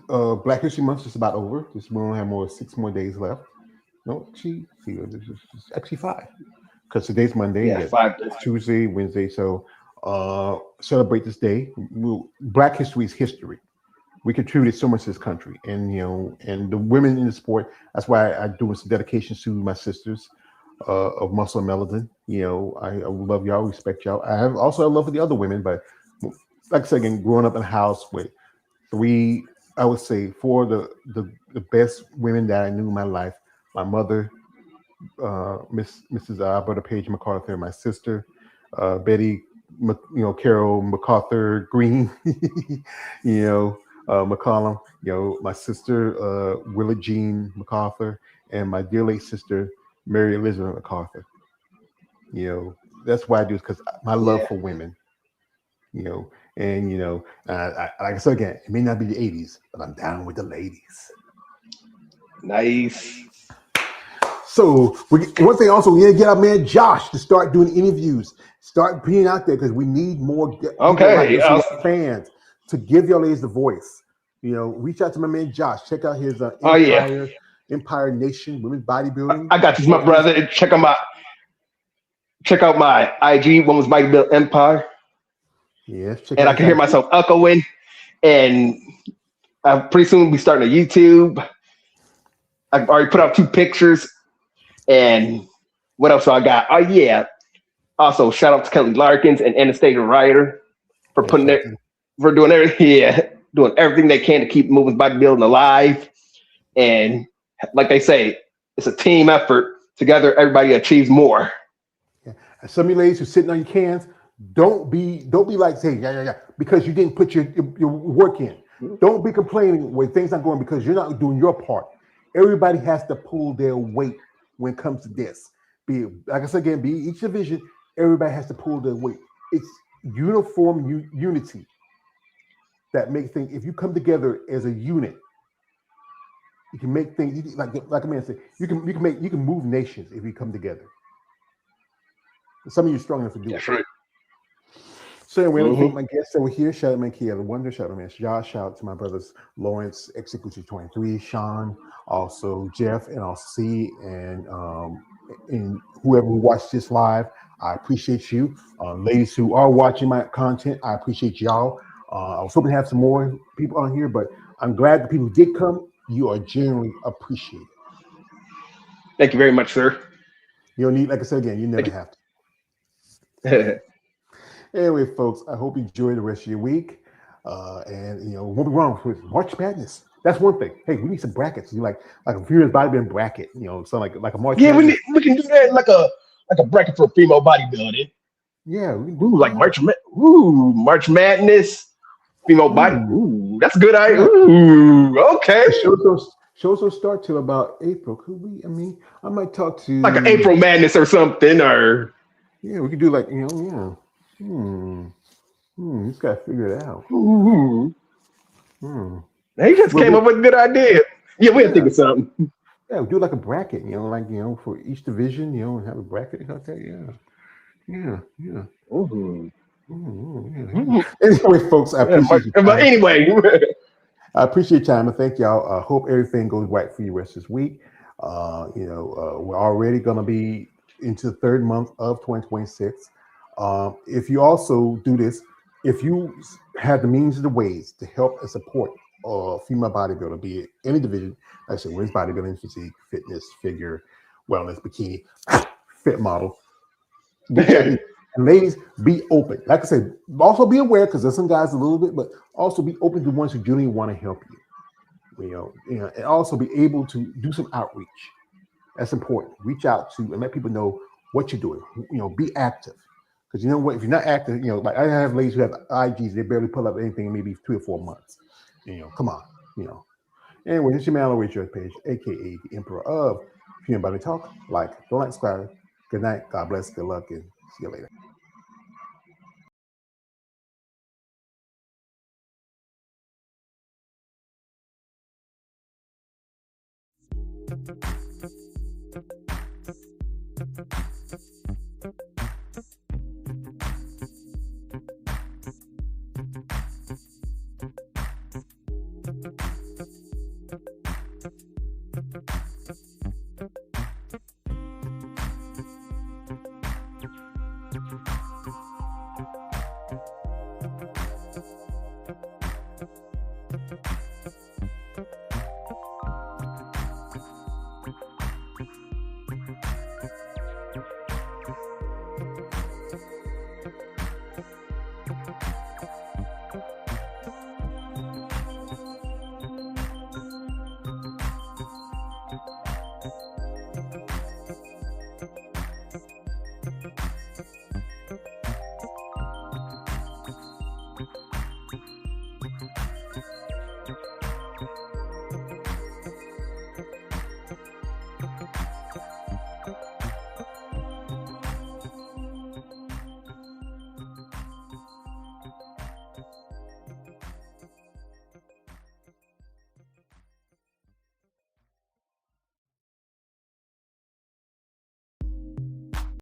Black History Month just about over. We only have 6 more days left. No, it's actually 5. Because today's Monday.
Yeah, 5 days.
Tuesday, Wednesday. So celebrate this day. Black history is history. We contributed so much to this country, and and the women in the sport. That's why I do some dedications to my sisters of Muscle and Melanin. I love y'all, respect y'all. I have also a love for the other women, but like I said again, growing up in a house with 3, I would say 4 the best women that I knew in my life. My mother, Mrs. Alberta Page MacArthur, my sister, Betty, Carol MacArthur Green, McCollum, my sister, Willa Jean MacArthur, and my dear late sister, Mary Elizabeth MacArthur. That's why I do it, because my love for women, and like I said again, it may not be the 80s, but I'm down with the ladies.
Nice.
So one thing also, we need to get our man Josh to start doing interviews, start being out there, because we need more fans to give your ladies the voice. Reach out to my man Josh. Check out his Empire Nation Women's Bodybuilding.
I got this, my brother. Check out my IG, Women's Bodybuilding Empire.
Yes,
and I can hear myself echoing. And pretty soon we'll be starting a YouTube. I've already put out 2 pictures. And what else do I got? Oh yeah. Also, shout out to Kelly Larkins and Anastasia Ryder for doing everything they can to keep moving bodybuilding alive. And like they say, it's a team effort. Together, everybody achieves more.
Yeah. And some of you ladies who are sitting on your cans, don't be like saying yeah, because you didn't put your work in. Don't be complaining when things aren't going because you're not doing your part. Everybody has to pull their weight when it comes to this. Like I said again, each division, everybody has to pull their weight. It's uniform unity that makes things. If you come together as a unit, you can make things like a man said. You can move nations if you come together. Some of you are strong enough to do it.
That's right.
So anyway, let me thank my guests that were here. Shout out to Kia, the Wonder. Shout out to man Josh. Shout out to my brothers Lawrence, Executive 23, Sean, also Jeff, and also C, and whoever watched this live. I appreciate you. Ladies who are watching my content, I appreciate y'all. I was hoping to have some more people on here, but I'm glad the people who did come. You are genuinely appreciated.
Thank you very much, sir.
You don't need, like I said again, you never have to. Anyway, folks, I hope you enjoy the rest of your week. And won't be wrong with March Madness. That's one thing. Hey, we need some brackets. You like a furious bodybuilding bracket. Something like a March.
Yeah, we can do that like a bracket for female bodybuilding.
Yeah, we can
do like March Madness, female body. Ooh, that's a good idea. Ooh, okay.
Shows don't start till about April. Could we? I mean, I might talk to
like an April Madness or something, or
yeah, we could do like Just gotta figure it out.
They just came up with a good idea. Yeah, we'll think of something.
Yeah, we do like a bracket, for each division, have a bracket. Okay, yeah.
Ooh.
Anyway, folks, I appreciate your time.
But anyway,
I appreciate your time and thank y'all. I hope everything goes right for you rest this week. We're already going to be into the third month of 2026. If you also do this, if you have the means and the ways to help and support female bodybuilder, be it any division, like I said, women's bodybuilding, physique, fitness, figure, wellness, bikini, fit model, and ladies, be open. Like I said, also be aware because there's some guys a little bit, but also be open to ones who genuinely want to help you. And also be able to do some outreach. That's important. Reach out to and let people know what you're doing. Be active. Because you know what, if you're not active, like I have ladies who have IGs, they barely pull up anything in maybe 3 or 4 months. Come on. Anyway, this is your man on Richard page, aka the Emperor of Human Body Talk. Don't like, subscribe. Good night. God bless. Good luck, and see you later.